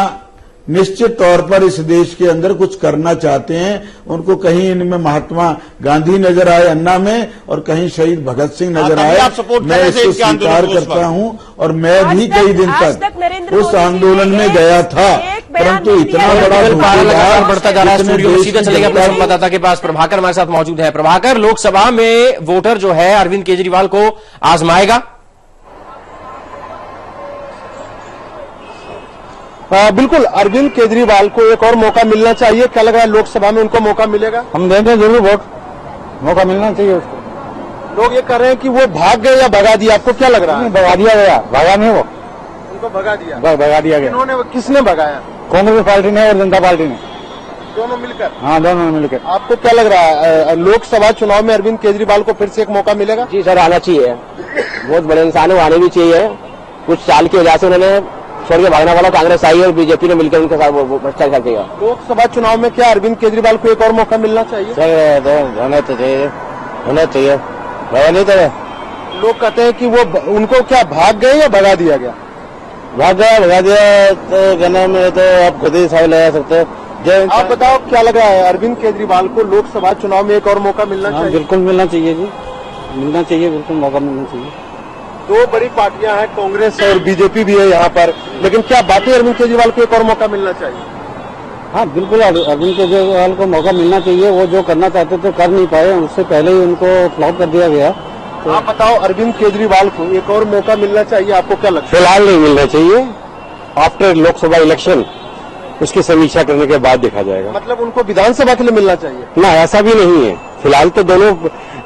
निश्चित तौर पर इस देश के अंदर कुछ करना चाहते हैं। उनको कहीं इनमें महात्मा गांधी नजर आए अन्ना में, और कहीं शहीद भगत सिंह नजर आए। मैं इसको स्वीकार करता हूं, और मैं भी कई दिन तक उस आंदोलन में गया था, परंतु इतना बड़ा बढ़ता जा रहा है। स्टूडियो सीधा चलेगा अपने संवाददाता के पास। प्रभाकर हमारे साथ मौजूद है। प्रभाकर, लोकसभा में वोटर जो है अरविंद केजरीवाल को आजमाएगा? बिल्कुल, अरविंद केजरीवाल को एक और मौका मिलना चाहिए। क्या लग रहा है, लोकसभा में उनको मौका मिलेगा? हम देंगे जरूर वोट, मौका मिलना चाहिए उसको। लोग ये कह रहे हैं कि वो भाग गए या भगा दिया, आपको क्या लग रहा है? भगा दिया गया, भागा नहीं वो, उनको भगा दिया, भगा दिया गया। इन्होंने, किसने भगाया? कांग्रेस पार्टी ने और जनता पार्टी ने, दोनों मिलकर। हाँ, दोनों मिलकर। आपको क्या लग रहा है, लोकसभा चुनाव में अरविंद केजरीवाल को फिर से एक मौका मिलेगा? जी सर, आना चाहिए। बहुत बड़े इंसान है, आने भी चाहिए। कुछ साल की वजह से उन्होंने छोड़ के भागने वाला कांग्रेस आई और बीजेपी ने मिलकर उनके साथ भ्रष्टाचार कर दिया। लोकसभा चुनाव में क्या अरविंद केजरीवाल को एक और मौका मिलना चाहिए? सर, होना तो चाहिए, होना चाहिए, भगा नहीं तो। लोग कहते हैं कि वो उनको क्या भाग गए या भगा दिया गया? भगा दिया तो कहना में तो आप खुद ही हिसाब लगा सकते हो। आप बताओ, क्या लग रहा है, अरविंद केजरीवाल को लोकसभा चुनाव में एक और मौका मिलना चाहिए? बिल्कुल मिलना चाहिए जी, मिलना चाहिए, बिल्कुल मौका मिलना चाहिए। दो बड़ी पार्टियां हैं, कांग्रेस और बीजेपी भी है यहाँ पर, लेकिन क्या बाकी अरविंद केजरीवाल को एक और मौका मिलना चाहिए? हाँ, बिल्कुल अरविंद केजरीवाल को मौका मिलना चाहिए। वो जो करना चाहते थे कर नहीं पाए, उससे पहले ही उनको फ्लॉप कर दिया गया। तो आप बताओ, अरविंद केजरीवाल को एक और मौका मिलना चाहिए, आपको क्या लगता है? फिलहाल नहीं मिलना चाहिए, आफ्टर लोकसभा इलेक्शन उसकी समीक्षा करने के बाद देखा जाएगा। मतलब उनको विधानसभा के लिए मिलना चाहिए? ना, ऐसा भी नहीं है। फिलहाल तो दोनों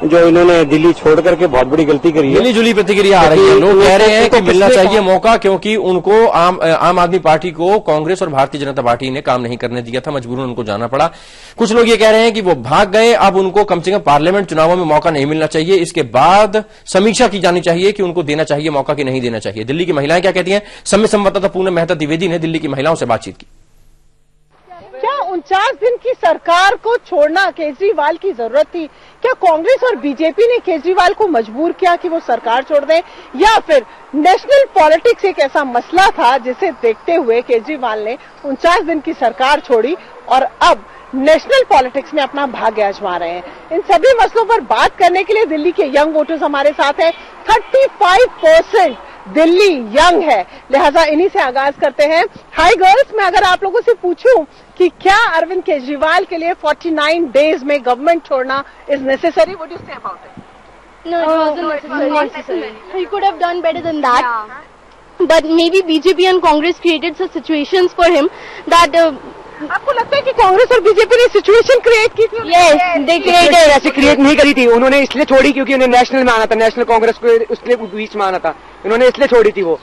जो इन्होंने दिल्ली छोड़ करके बहुत बड़ी गलती करी है। मिली जुली प्रतिक्रिया आ रही है। लोग कह रहे हैं कि मिलना चाहिए मौका, क्योंकि उनको आम आदमी पार्टी को कांग्रेस और भारतीय जनता पार्टी ने काम नहीं करने दिया था, मजबूरन उनको जाना पड़ा। कुछ लोग ये कह रहे हैं कि वो भाग गए, अब उनको कम से कम पार्लियामेंट चुनावों में मौका नहीं मिलना चाहिए, इसके बाद समीक्षा की जानी चाहिए कि उनको देना चाहिए मौका कि नहीं देना चाहिए। दिल्ली की महिलाएं क्या कहती हैं, समय संवाददाता पूनम मेहता द्विवेदी ने दिल्ली की महिलाओं से बातचीत की। क्या 49 दिन की सरकार को छोड़ना केजरीवाल की जरूरत थी? क्या कांग्रेस और बीजेपी ने केजरीवाल को मजबूर किया कि वो सरकार छोड़ दें, या फिर नेशनल पॉलिटिक्स एक ऐसा मसला था जिसे देखते हुए केजरीवाल ने 49 दिन की सरकार छोड़ी और अब नेशनल पॉलिटिक्स में अपना भाग्य आजमा रहे हैं? इन सभी मसलों पर बात करने के लिए दिल्ली के यंग वोटर्स हमारे साथ हैं। 35% दिल्ली यंग है, लिहाजा इन्हीं से आगाज करते हैं। हाय गर्ल्स, मैं अगर आप लोगों से पूछूं कि क्या अरविंद केजरीवाल के लिए 49 डेज में गवर्नमेंट छोड़ना is necessary, what do you say about it? No, it wasn't necessary. He could have done better than that. Yeah. But maybe BJP and Congress created such situations for him that. आपको लगता है कि कांग्रेस और BJP ने situation create की थी? Yes, they created. ऐसे create नहीं करी थी, उन्होंने इसलिए छोड़ी क्योंकि उन्हें नेशनल में आना था, नेशनल कांग्रेस को उसके बीच में आना था, उन्होंने इसलिए छोड़ी थी वो।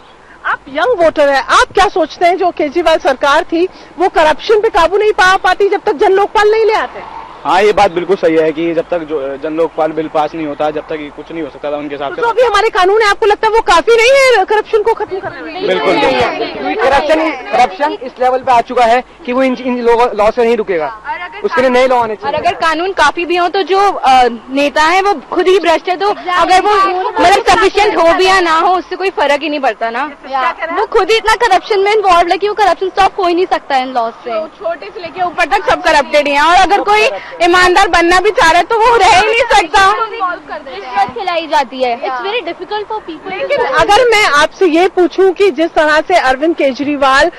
आप यंग वोटर हैं, आप क्या सोचते हैं जो केजरीवाल सरकार थी वो करप्शन पे काबू नहीं पा पाती जब तक जन लोकपाल नहीं ले आते? हाँ, ये बात बिल्कुल सही है कि जब तक जन लोकपाल बिल पास नहीं होता, जब तक कुछ नहीं हो सकता था उनके हिसाब से। तो अभी हमारे कानून है, आपको लगता है वो काफी नहीं है करप्शन को खत्म करने में? बिल्कुल करप्शन इस लेवल पे आ चुका है कि वो इन लॉ से नहीं रुकेगा। और अगर उसके लिए नए लॉ आने चाहिए। और अगर कानून काफी भी हो तो जो नेता है वो खुद ही भ्रष्ट है, तो अगर वो मतलब सफिशिएंट हो भी या ना हो उससे कोई फर्क ही नहीं पड़ता ना। वो खुद ही इतना करप्शन में इन्वॉल्व है कि वो करप्शन स्टॉप हो ही नहीं सकता इन लॉ से। छोटे से लेके ऊपर तक सब करप्टेड है, और अगर कोई ईमानदार बनना भी चाह रहा है तो वो रह ही नहीं सकता। रिश्वत खिलाई जाती है, it's very difficult for people. लेकिन अगर मैं आपसे ये पूछूं कि जिस तरह से अरविंद केजरीवाल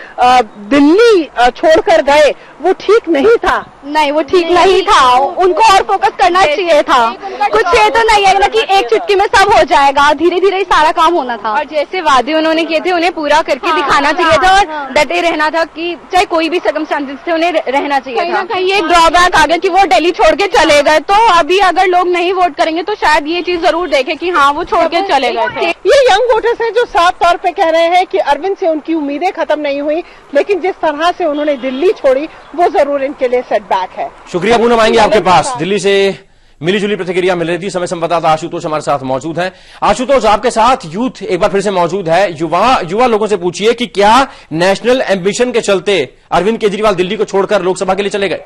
दिल्ली छोड़कर गए वो ठीक नहीं था? नहीं, वो ठीक नहीं था, उनको और फोकस करना चाहिए था। कुछ ये तो नहीं है ना कि एक चुटकी में सब हो जाएगा, धीरे धीरे ही सारा काम होना था। और जैसे वादे उन्होंने किए थे उन्हें पूरा करके दिखाना चाहिए था, और डटे रहना था कि चाहे कोई भी सर्कमस्टेंसेस से उन्हें रहना चाहिए था। कहीं एक ड्रॉबैक आ गया कि वो दिल्ली छोड़ के चले गए, तो अभी अगर लोग नहीं वोट करेंगे तो शायद ये चीज जरूर देखे कि हाँ वो छोड़ के चले गए थे। ये यंग वोटर्स हैं जो साफ तौर पे कह रहे हैं कि अरविंद से उनकी उम्मीदें खत्म नहीं हुई, लेकिन जिस तरह से उन्होंने दिल्ली छोड़ी वो जरूर इनके लिए सेटबैक है। शुक्रिया पूनम, आएंगे आपके पास। दिल्ली से मिली जुली प्रतिक्रिया मिल रही थी। समय संवाददाता आशुतोष हमारे साथ मौजूद हैं। आशुतोष, आपके साथ यूथ एक बार फिर से मौजूद है। युवा लोगों से पूछिए कि क्या नेशनल एम्बिशन के चलते अरविंद केजरीवाल दिल्ली को छोड़कर लोकसभा के लिए चले गए?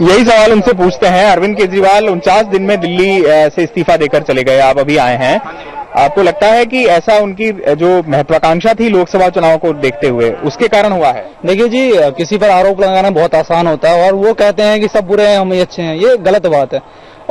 यही सवाल उनसे पूछते हैं। अरविंद केजरीवाल 49 दिन में दिल्ली से इस्तीफा देकर चले गए, आप अभी आए हैं। आपको लगता है कि ऐसा उनकी जो महत्वाकांक्षा थी लोकसभा चुनाव को देखते हुए उसके कारण हुआ है? देखिए जी, किसी पर आरोप लगाना बहुत आसान होता है, और वो कहते हैं कि सब बुरे हैं हम ही अच्छे हैं, ये गलत बात है।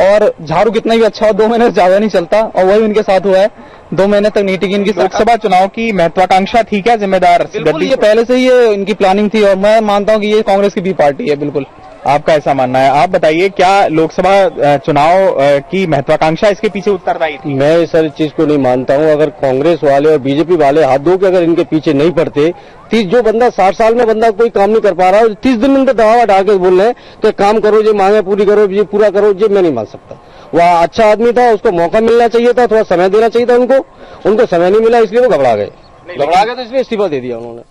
और झाड़ू कितना भी अच्छा हो 2 महीने से ज्यादा नहीं चलता, और वही उनके साथ हुआ है। 2 महीने तक नहीं टिकी इनकी लोकसभा चुनाव की महत्वाकांक्षा थी क्या जिम्मेदार? बिल्कुल, ये पहले से ही ये इनकी प्लानिंग थी, और मैं मानता हूँ कि ये कांग्रेस की भी पार्टी है। बिल्कुल, आपका ऐसा मानना है। आप बताइए, क्या लोकसभा चुनाव की महत्वाकांक्षा इसके पीछे उत्तरदायी थी? मैं इस सारी चीज को नहीं मानता हूँ। अगर कांग्रेस वाले और बीजेपी वाले हाथ धो के अगर इनके पीछे नहीं पड़ते, 30 जो बंदा 60 साल में बंदा कोई काम नहीं कर पा रहा है, 30 दिन में उनको दबाव डाल के बोल रहे हैं तो काम करो, ये मांगे पूरी करो, ये पूरा करो, ये मैं नहीं मान सकता। वह अच्छा आदमी था, उसको मौका मिलना चाहिए था, थोड़ा समय देना चाहिए था उनको समय नहीं मिला, इसलिए वो घबरा गए तो इसलिए इस्तीफा दे दिया उन्होंने,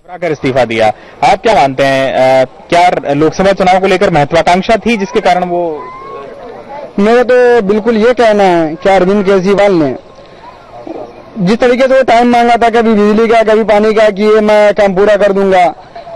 कर इस्तीफा दिया। आप क्या मानते हैं, क्या लोकसभा चुनाव को लेकर महत्वाकांक्षा थी जिसके कारण वो? मेरा तो बिल्कुल ये कहना है कि अरविंद केजरीवाल ने जिस तरीके से वो टाइम मांगा था, कभी बिजली का कभी पानी का, कि ये मैं काम पूरा कर दूंगा,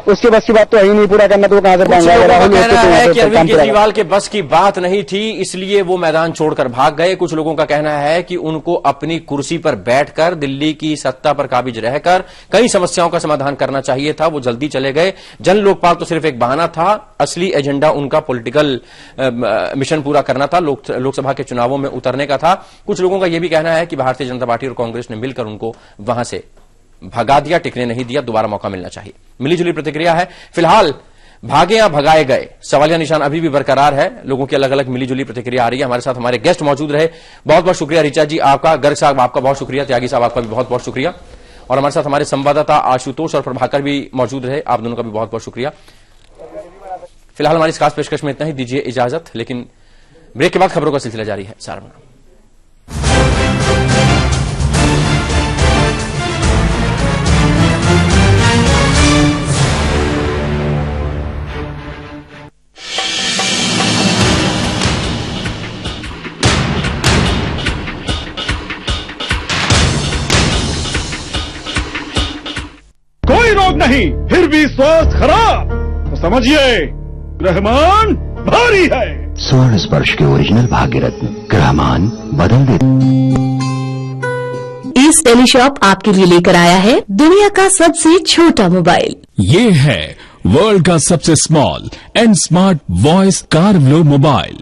उसके बस की बात तो है ही नहीं, पूरा करना तो वो कहां से पाएंगे? कहना है कि अरविंद केजरीवाल के बस की बात नहीं थी, इसलिए वो मैदान छोड़कर भाग गए। कुछ लोगों का कहना है कि उनको अपनी कुर्सी पर बैठकर दिल्ली की सत्ता पर काबिज रहकर कई समस्याओं का समाधान करना चाहिए था, वो जल्दी चले गए। जन लोकपाल तो सिर्फ एक बहाना था, असली एजेंडा उनका पॉलिटिकल मिशन पूरा करना था, लोकसभा के चुनावों में उतरने का था। कुछ लोगों का यह भी कहना है कि भारतीय जनता पार्टी और कांग्रेस ने मिलकर उनको वहां से भगा दिया, टिकने नहीं दिया, दोबारा मौका मिलना चाहिए। मिली जुली प्रतिक्रिया है। फिलहाल भागे या भगाए गए, सवालिया निशान अभी भी बरकरार है। लोगों की अलग अलग मिली जुली प्रतिक्रिया आ रही है। हमारे साथ हमारे गेस्ट मौजूद रहे, बहुत बहुत शुक्रिया। रिचा जी आपका, गर्ग साहब आपका बहुत शुक्रिया, त्यागी साहब आपका भी बहुत बहुत शुक्रिया, और हमारे साथ हमारे संवाददाता आशुतोष और प्रभाकर भी मौजूद रहे, आप दोनों का भी बहुत बहुत शुक्रिया। फिलहाल हमारी इस खास पेशकश में इतना ही, दीजिए इजाजत। लेकिन ब्रेक के बाद खबरों का सिलसिला जारी है। सारा कोई रोग नहीं, फिर भी स्वास्थ्य खराब तो समझिए ग्रहमान भारी है। स्वर्ण स्पर्श के ओरिजिनल भाग्य रत्न ग्रहमान बदल दे। इस टेलीशॉप आपके लिए लेकर आया है दुनिया का सबसे छोटा मोबाइल। ये है वर्ल्ड का सबसे स्मॉल एंड स्मार्ट वॉइस कार्वलो मोबाइल।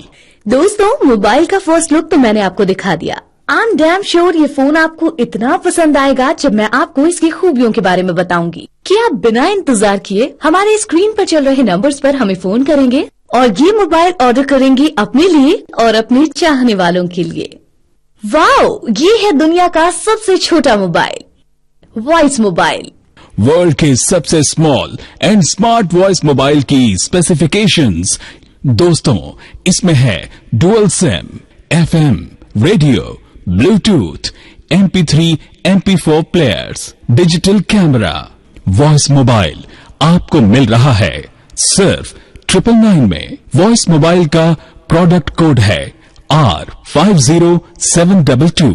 दोस्तों, मोबाइल का फर्स्ट लुक तो मैंने आपको दिखा दिया। आई एम डैम श्योर ये फोन आपको इतना पसंद आएगा जब मैं आपको इसकी खूबियों के बारे में बताऊंगी कि आप बिना इंतजार किए हमारे स्क्रीन पर चल रहे नंबर्स पर हमें फोन करेंगे और ये मोबाइल ऑर्डर करेंगे अपने लिए और अपने चाहने वालों के लिए। वाओ, ये है दुनिया का सबसे छोटा मोबाइल, वॉइस मोबाइल। वर्ल्ड के सबसे small and smart voice mobile की स्पेसिफिकेशंस। दोस्तों, इसमें है dual SIM, FM, radio, Bluetooth, MP3, MP4 players, digital camera. Voice mobile आपको मिल रहा है सिर्फ 999 में। वॉइस मोबाइल का प्रोडक्ट कोड है R50722।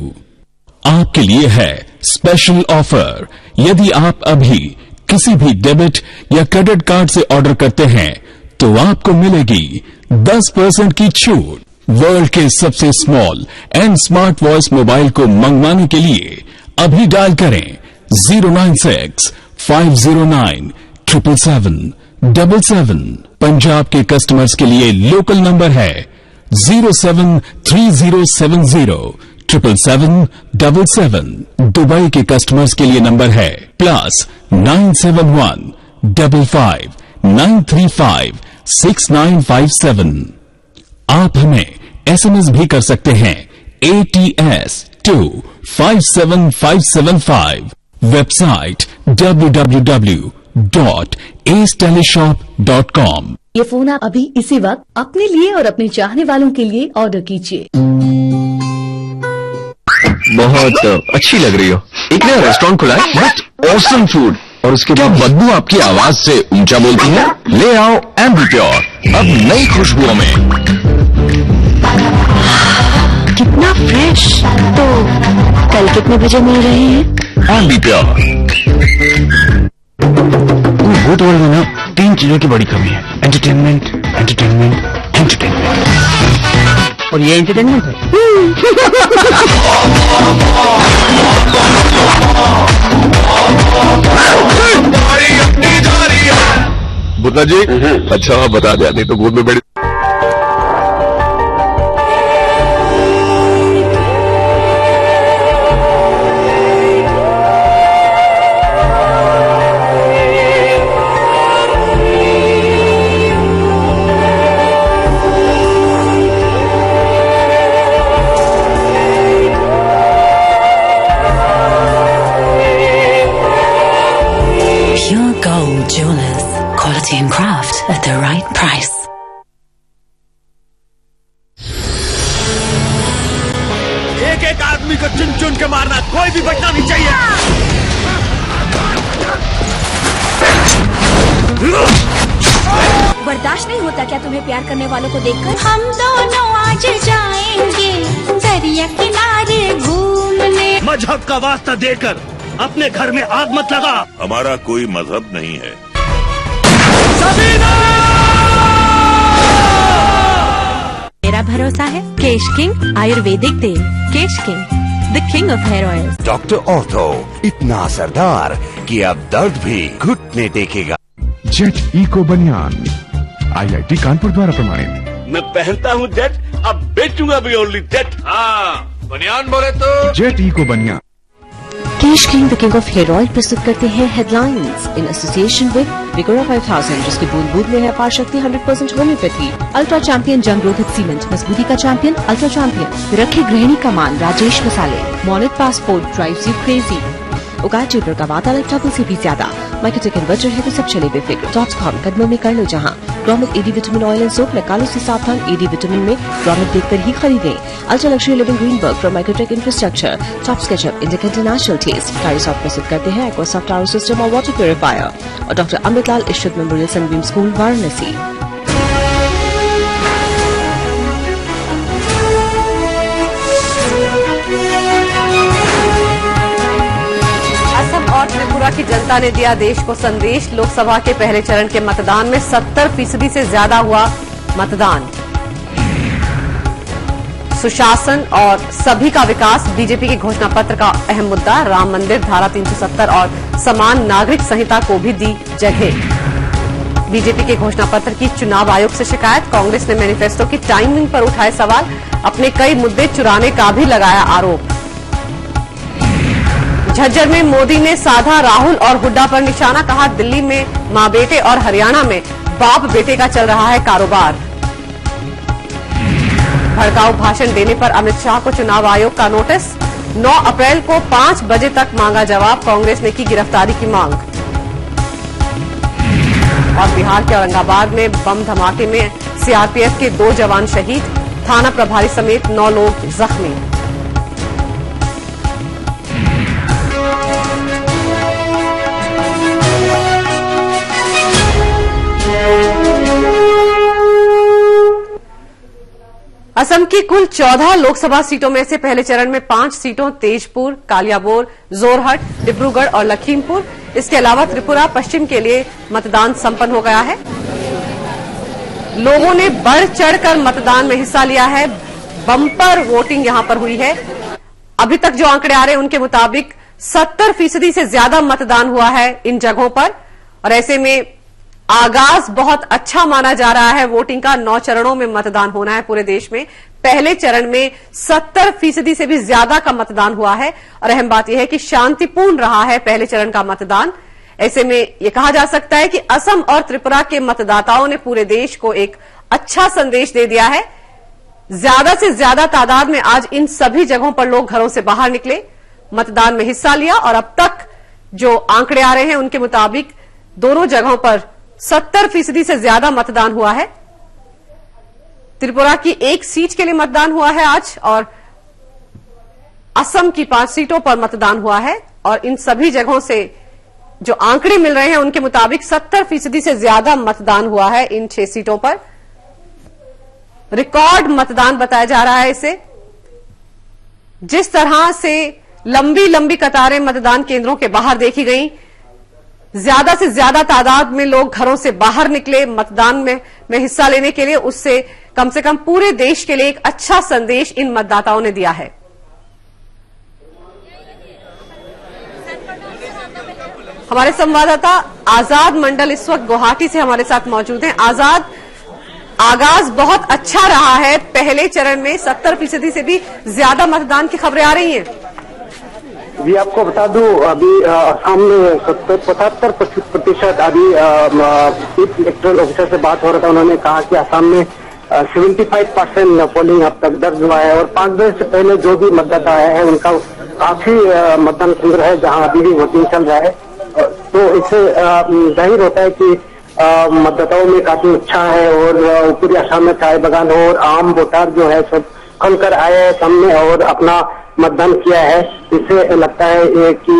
आपके लिए है स्पेशल ऑफर। यदि आप अभी किसी भी डेबिट या क्रेडिट कार्ड से ऑर्डर करते हैं तो आपको मिलेगी 10% की छूट। वर्ल्ड के सबसे small and smart voice mobile को मंगवाने के लिए अभी डायल करें 096-509-77777। पंजाब के कस्टमर्स के लिए लोकल नंबर है 07307077777। दुबई के कस्टमर्स के लिए नंबर है +97155935697। आप हमें SMS भी कर सकते हैं ATS to 57575। Website www.aceteleshop.com। ये फोन आप अभी इसी वक्त अपने लिए और अपने चाहने वालों के लिए ऑर्डर कीजिए। बहुत अच्छी लग रही हो। एक नया रेस्टोरेंट खुला है, बहुत ऑसम फूड, और उसके क्या बदबू आपकी आवाज से ऊंचा बोलती है। ले आओ एम्बी प्योर, अब नई खुशबुओं में। कितना फ्रेश। तो कल कितने बजे मिल रहे हैं? एम्बी प्योर। भूत वर्ल्ड में ना 3 चीजों की बड़ी कमी है, एंटरटेनमेंट, एंटरटेनमेंट, एंटरटेनमेंट। और ये एंटरटेनमेंट है। बुद्धा जी, अच्छा बता दिया, नहीं तो गोद में बड़ी। And craft at the right price. एक एक आदमी को चुन चुन के मारना, कोई भी बचना नहीं चाहिए। बर्दाश्त नहीं होता क्या तुम्हें प्यार करने वालों को देखकर? हम दोनों आज जाएंगे दरिया किनारे घूमने। मजहब का वास्ता देकर अपने घर में आग मत लगा। हमारा कोई मजहब नहीं है। मेरा भरोसा है केश किंग आयुर्वेदिक तेल। Kesh King, the king of hair oil. Doctor Ortho, इतना असरदार कि अब दर्द भी घुटने टेकेगा। जेट इको बनियान, IIT कानपुर द्वारा प्रमाणित। मैं पहनता हूँ जेट, अब बेचूंगा भी ओनली जेट। हाँ, बनियान बोले तो जेट इको बनियान। Kesh King the king of hair oil प्रस्तुत करते हैं headlines in association with Vigora 5000, जिसकी बूंद बूंद में है पार शक्ति 100% होम्योपैथी। अल्ट्रा चैंपियन जंग रोधक सीमेंट, मजबूती का चैंपियन अल्ट्रा चैंपियन। रखे गृहिणी का मान राजेश मसाले। मॉनिट पासपोर्ट ड्राइव्स यू क्रेजी। उगार चेपर का वाता डबल से भी ज्यादा। माइकोटेक इन्वर्टर है तो सब चले बेफिक्र। टॉप्सकॉम कदमों में कर लो जहां। ग्रोमेट एडी विटामिन ऑयल एंड सोप, निकालो से सावधान, एडी विटामिन में ग्रोमेट देखकर ही खरीदें। Ultra luxury living Greenberg from Mycotech infrastructure. Top ketchup indicate natural taste. कारिसॉफ्ट प्रस्तुत करते हैं एक्वासॉफ्ट आवर सिस्टम और वाटर प्यूरिफायर। और डॉक्टर अमृतलाल इशुद मेमोरियल सनबीम स्कूल वाराणसी। और त्रिपुरा की जनता ने दिया देश को संदेश। लोकसभा के पहले चरण के मतदान में 70% से ज्यादा हुआ मतदान। सुशासन और सभी का विकास बीजेपी के घोषणा पत्र का अहम मुद्दा। राम मंदिर, धारा 370 और समान नागरिक संहिता को भी दी जगह। बीजेपी के घोषणा पत्र की चुनाव आयोग से शिकायत। कांग्रेस ने मैनिफेस्टो की टाइमिंग पर उठाए सवाल। अपने कई मुद्दे चुराने का भी लगाया आरोप। झज्जर में मोदी ने साधा राहुल और हुड्डा पर निशाना। कहा दिल्ली में मां बेटे और हरियाणा में बाप बेटे का चल रहा है कारोबार। भड़काऊ भाषण देने पर अमित शाह को चुनाव आयोग का नोटिस। 9 अप्रैल को 5 बजे तक मांगा जवाब। कांग्रेस ने की गिरफ्तारी की मांग। और बिहार के औरंगाबाद में बम धमाके में सीआरपीएफ के 2 जवान शहीद। थाना प्रभारी समेत 9 लोग जख्मी। असम की कुल 14 लोकसभा सीटों में से पहले चरण में 5 सीटों तेजपुर, कालियाबोर, जोरहट, डिब्रूगढ़ और लखीमपुर, इसके अलावा त्रिपुरा पश्चिम के लिए मतदान संपन्न हो गया है। लोगों ने बढ़ चढ़कर मतदान में हिस्सा लिया है। बम्पर वोटिंग यहां पर हुई है। अभी तक जो आंकड़े आ रहे हैं उनके मुताबिक 70% से ज्यादा मतदान हुआ है इन जगहों पर, और ऐसे में आगाज बहुत अच्छा माना जा रहा है वोटिंग का। 9 चरणों में मतदान होना है पूरे देश में। पहले चरण में 70% से भी ज्यादा का मतदान हुआ है, और अहम बात यह है कि शांतिपूर्ण रहा है पहले चरण का मतदान। ऐसे में यह कहा जा सकता है कि असम और त्रिपुरा के मतदाताओं ने पूरे देश को एक अच्छा संदेश दे दिया है। ज्यादा से ज्यादा तादाद में आज इन सभी जगहों पर लोग घरों से बाहर निकले, मतदान में हिस्सा लिया, और अब तक जो आंकड़े आ रहे हैं उनके मुताबिक दोनों जगहों पर 70% से ज्यादा मतदान हुआ है। त्रिपुरा की 1 सीट के लिए मतदान हुआ है आज, और असम की 5 सीटों पर मतदान हुआ है। और इन सभी जगहों से जो आंकड़े मिल रहे हैं उनके मुताबिक 70% से ज्यादा मतदान हुआ है इन 6 सीटों पर। रिकॉर्ड मतदान बताया जा रहा है इसे। जिस तरह से लंबी लंबी कतारें मतदान केंद्रों के बाहर देखी गई, ज्यादा से ज्यादा तादाद में लोग घरों से बाहर निकले मतदान में हिस्सा लेने के लिए, उससे कम से कम पूरे देश के लिए एक अच्छा संदेश इन मतदाताओं ने दिया है। हमारे संवाददाता आजाद मंडल इस वक्त गुवाहाटी से हमारे साथ मौजूद हैं। आजाद, आगाज बहुत अच्छा रहा है। पहले चरण में 70% से भी ज्यादा मतदान की खबरें आ रही हैं। जी आपको बता दूं, अभी असम में 75% अभी चीफ इलेक्टोरल ऑफिसर से बात हो रहा था। उन्होंने कहा कि असम में 75% पोलिंग अब तक दर्ज हुआ है, और 5 बजे से पहले जो भी मतदाता आए हैं उनका काफी मतदान केंद्र है जहां अभी भी वोटिंग चल रहा है। तो इससे जाहिर होता है कि मतदाताओं में काफी उत्साह है, और पूरी असम में चाय बागान हो और आम वोटर जो है सब खुलकर आए हैं सामने और अपना मतदान किया है। इससे लगता है कि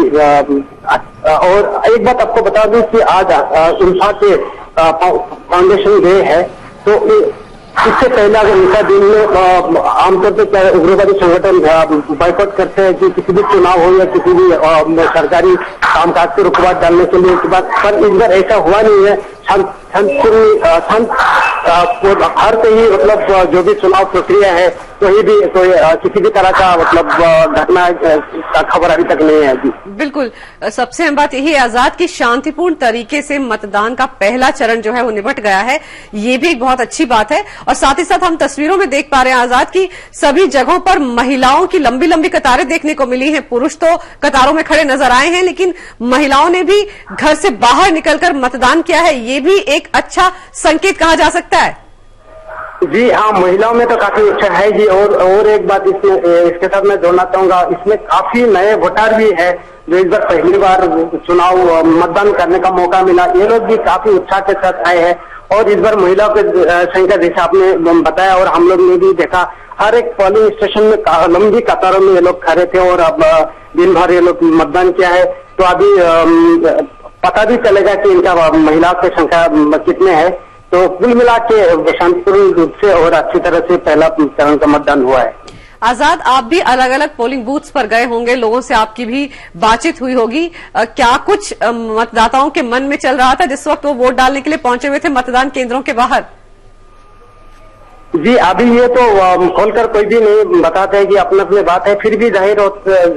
और एक बात आपको बता दूं कि आज उल्फा के फाउंडेशन डे है, तो इससे पहले अगर उनका दिन में आमतौर पर क्या उग्रवादी संगठन बाइकआउट करते हैं कि किसी भी चुनाव हो या किसी भी सरकारी कामकाज को रुकावट डालने के लिए की बात, पर इस बार ऐसा हुआ नहीं है। हर से ही मतलब जो भी चुनाव प्रक्रिया है कोई भी किसी भी तरह का मतलब घटना का खबर अभी तक नहीं है। जी बिल्कुल, सबसे अहम बात यही है आजाद की शांतिपूर्ण तरीके से मतदान का पहला चरण जो है वो निपट गया है, ये भी एक बहुत अच्छी बात है। और साथ ही साथ हम तस्वीरों में देख पा रहे हैं आजाद की सभी जगहों पर महिलाओं की लंबी लंबी कतारें देखने को मिली हैं। पुरुष तो कतारों में खड़े नजर आए हैं, लेकिन महिलाओं ने भी घर से बाहर निकलकर मतदान किया है। ये भी एक अच्छा संकेत कहा जा सकता है। जी हाँ, महिलाओं में तो काफी उत्साह है जी। और एक बात इसके साथ मैं जोड़ना चाहूंगा, इसमें काफी नए वोटर भी है जो इस बार पहली बार चुनाव मतदान करने का मौका मिला। ये लोग भी काफी उत्साह के साथ आए हैं, और इस बार महिलाओं की संख्या जैसे आपने बताया और हम लोग ने भी देखा, हर एक पोलिंग स्टेशन में लंबी कतारों में ये लोग खड़े थे और अब दिन भर ये लोग मतदान किया है। तो अभी पता भी चलेगा कि इनका महिलाओं की संख्या कितने हैं। तो कुल मिला के शांतिपूर्ण रूप से और अच्छी तरह से पहला चरण का मतदान हुआ है। आजाद, आप भी अलग अलग पोलिंग बूथ्स पर गए होंगे, लोगों से आपकी भी बातचीत हुई होगी। क्या कुछ मतदाताओं के मन में चल रहा था जिस वक्त वो वोट डालने के लिए पहुंचे हुए थे मतदान केंद्रों के बाहर? जी अभी ये तो खोलकर कोई भी नहीं बताते है कि अपने अपने बात है, फिर भी जाहिर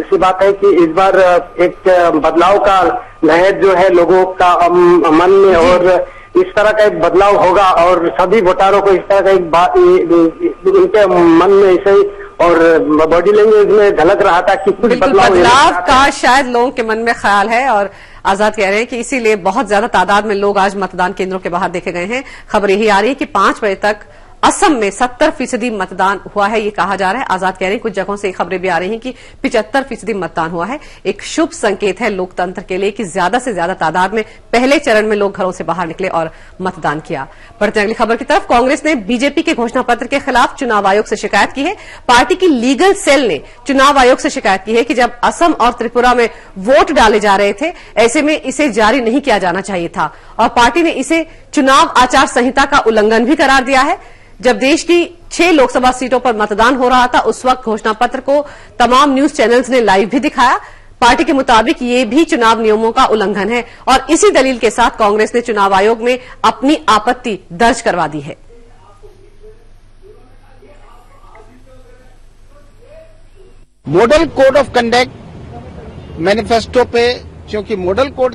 सी बात है कि इस बार एक बदलाव का लहर जो है लोगों का मन में, और इस तरह का एक बदलाव होगा और सभी वोटरों को इस तरह का एक बात उनके मन में ऐसे ही और बॉडी लैंग्वेज में झलक रहा था कि कुछ बदलाव का शायद लोगों के मन में ख्याल है। और आजाद कह रहे हैं कि इसीलिए बहुत ज्यादा तादाद में लोग आज मतदान केंद्रों के बाहर देखे गए हैं। खबर यही आ रही है कि 5 बजे तक असम में 70% मतदान हुआ है, ये कहा जा रहा है। आजाद कह रहे हैं कुछ जगहों से खबरें भी आ रही हैं कि 75% मतदान हुआ है। एक शुभ संकेत है लोकतंत्र के लिए कि ज्यादा से ज्यादा तादाद में पहले चरण में लोग घरों से बाहर निकले और मतदान किया। बढ़ते अगली खबर की तरफ, कांग्रेस ने बीजेपी के घोषणा पत्र के खिलाफ चुनाव आयोग से शिकायत की है। पार्टी की लीगल सेल ने चुनाव आयोग से शिकायत की है कि जब असम और त्रिपुरा में वोट डाले जा रहे थे, ऐसे में इसे जारी नहीं किया जाना चाहिए था, और पार्टी ने इसे चुनाव आचार संहिता का उल्लंघन भी करार दिया है। जब देश की 6 लोकसभा सीटों पर मतदान हो रहा था, उस वक्त घोषणा पत्र को तमाम न्यूज चैनल्स ने लाइव भी दिखाया। पार्टी के मुताबिक ये भी चुनाव नियमों का उल्लंघन है, और इसी दलील के साथ कांग्रेस ने चुनाव आयोग में अपनी आपत्ति दर्ज करवा दी है। Model code of conduct manifesto पे, क्योंकि मॉडल कोड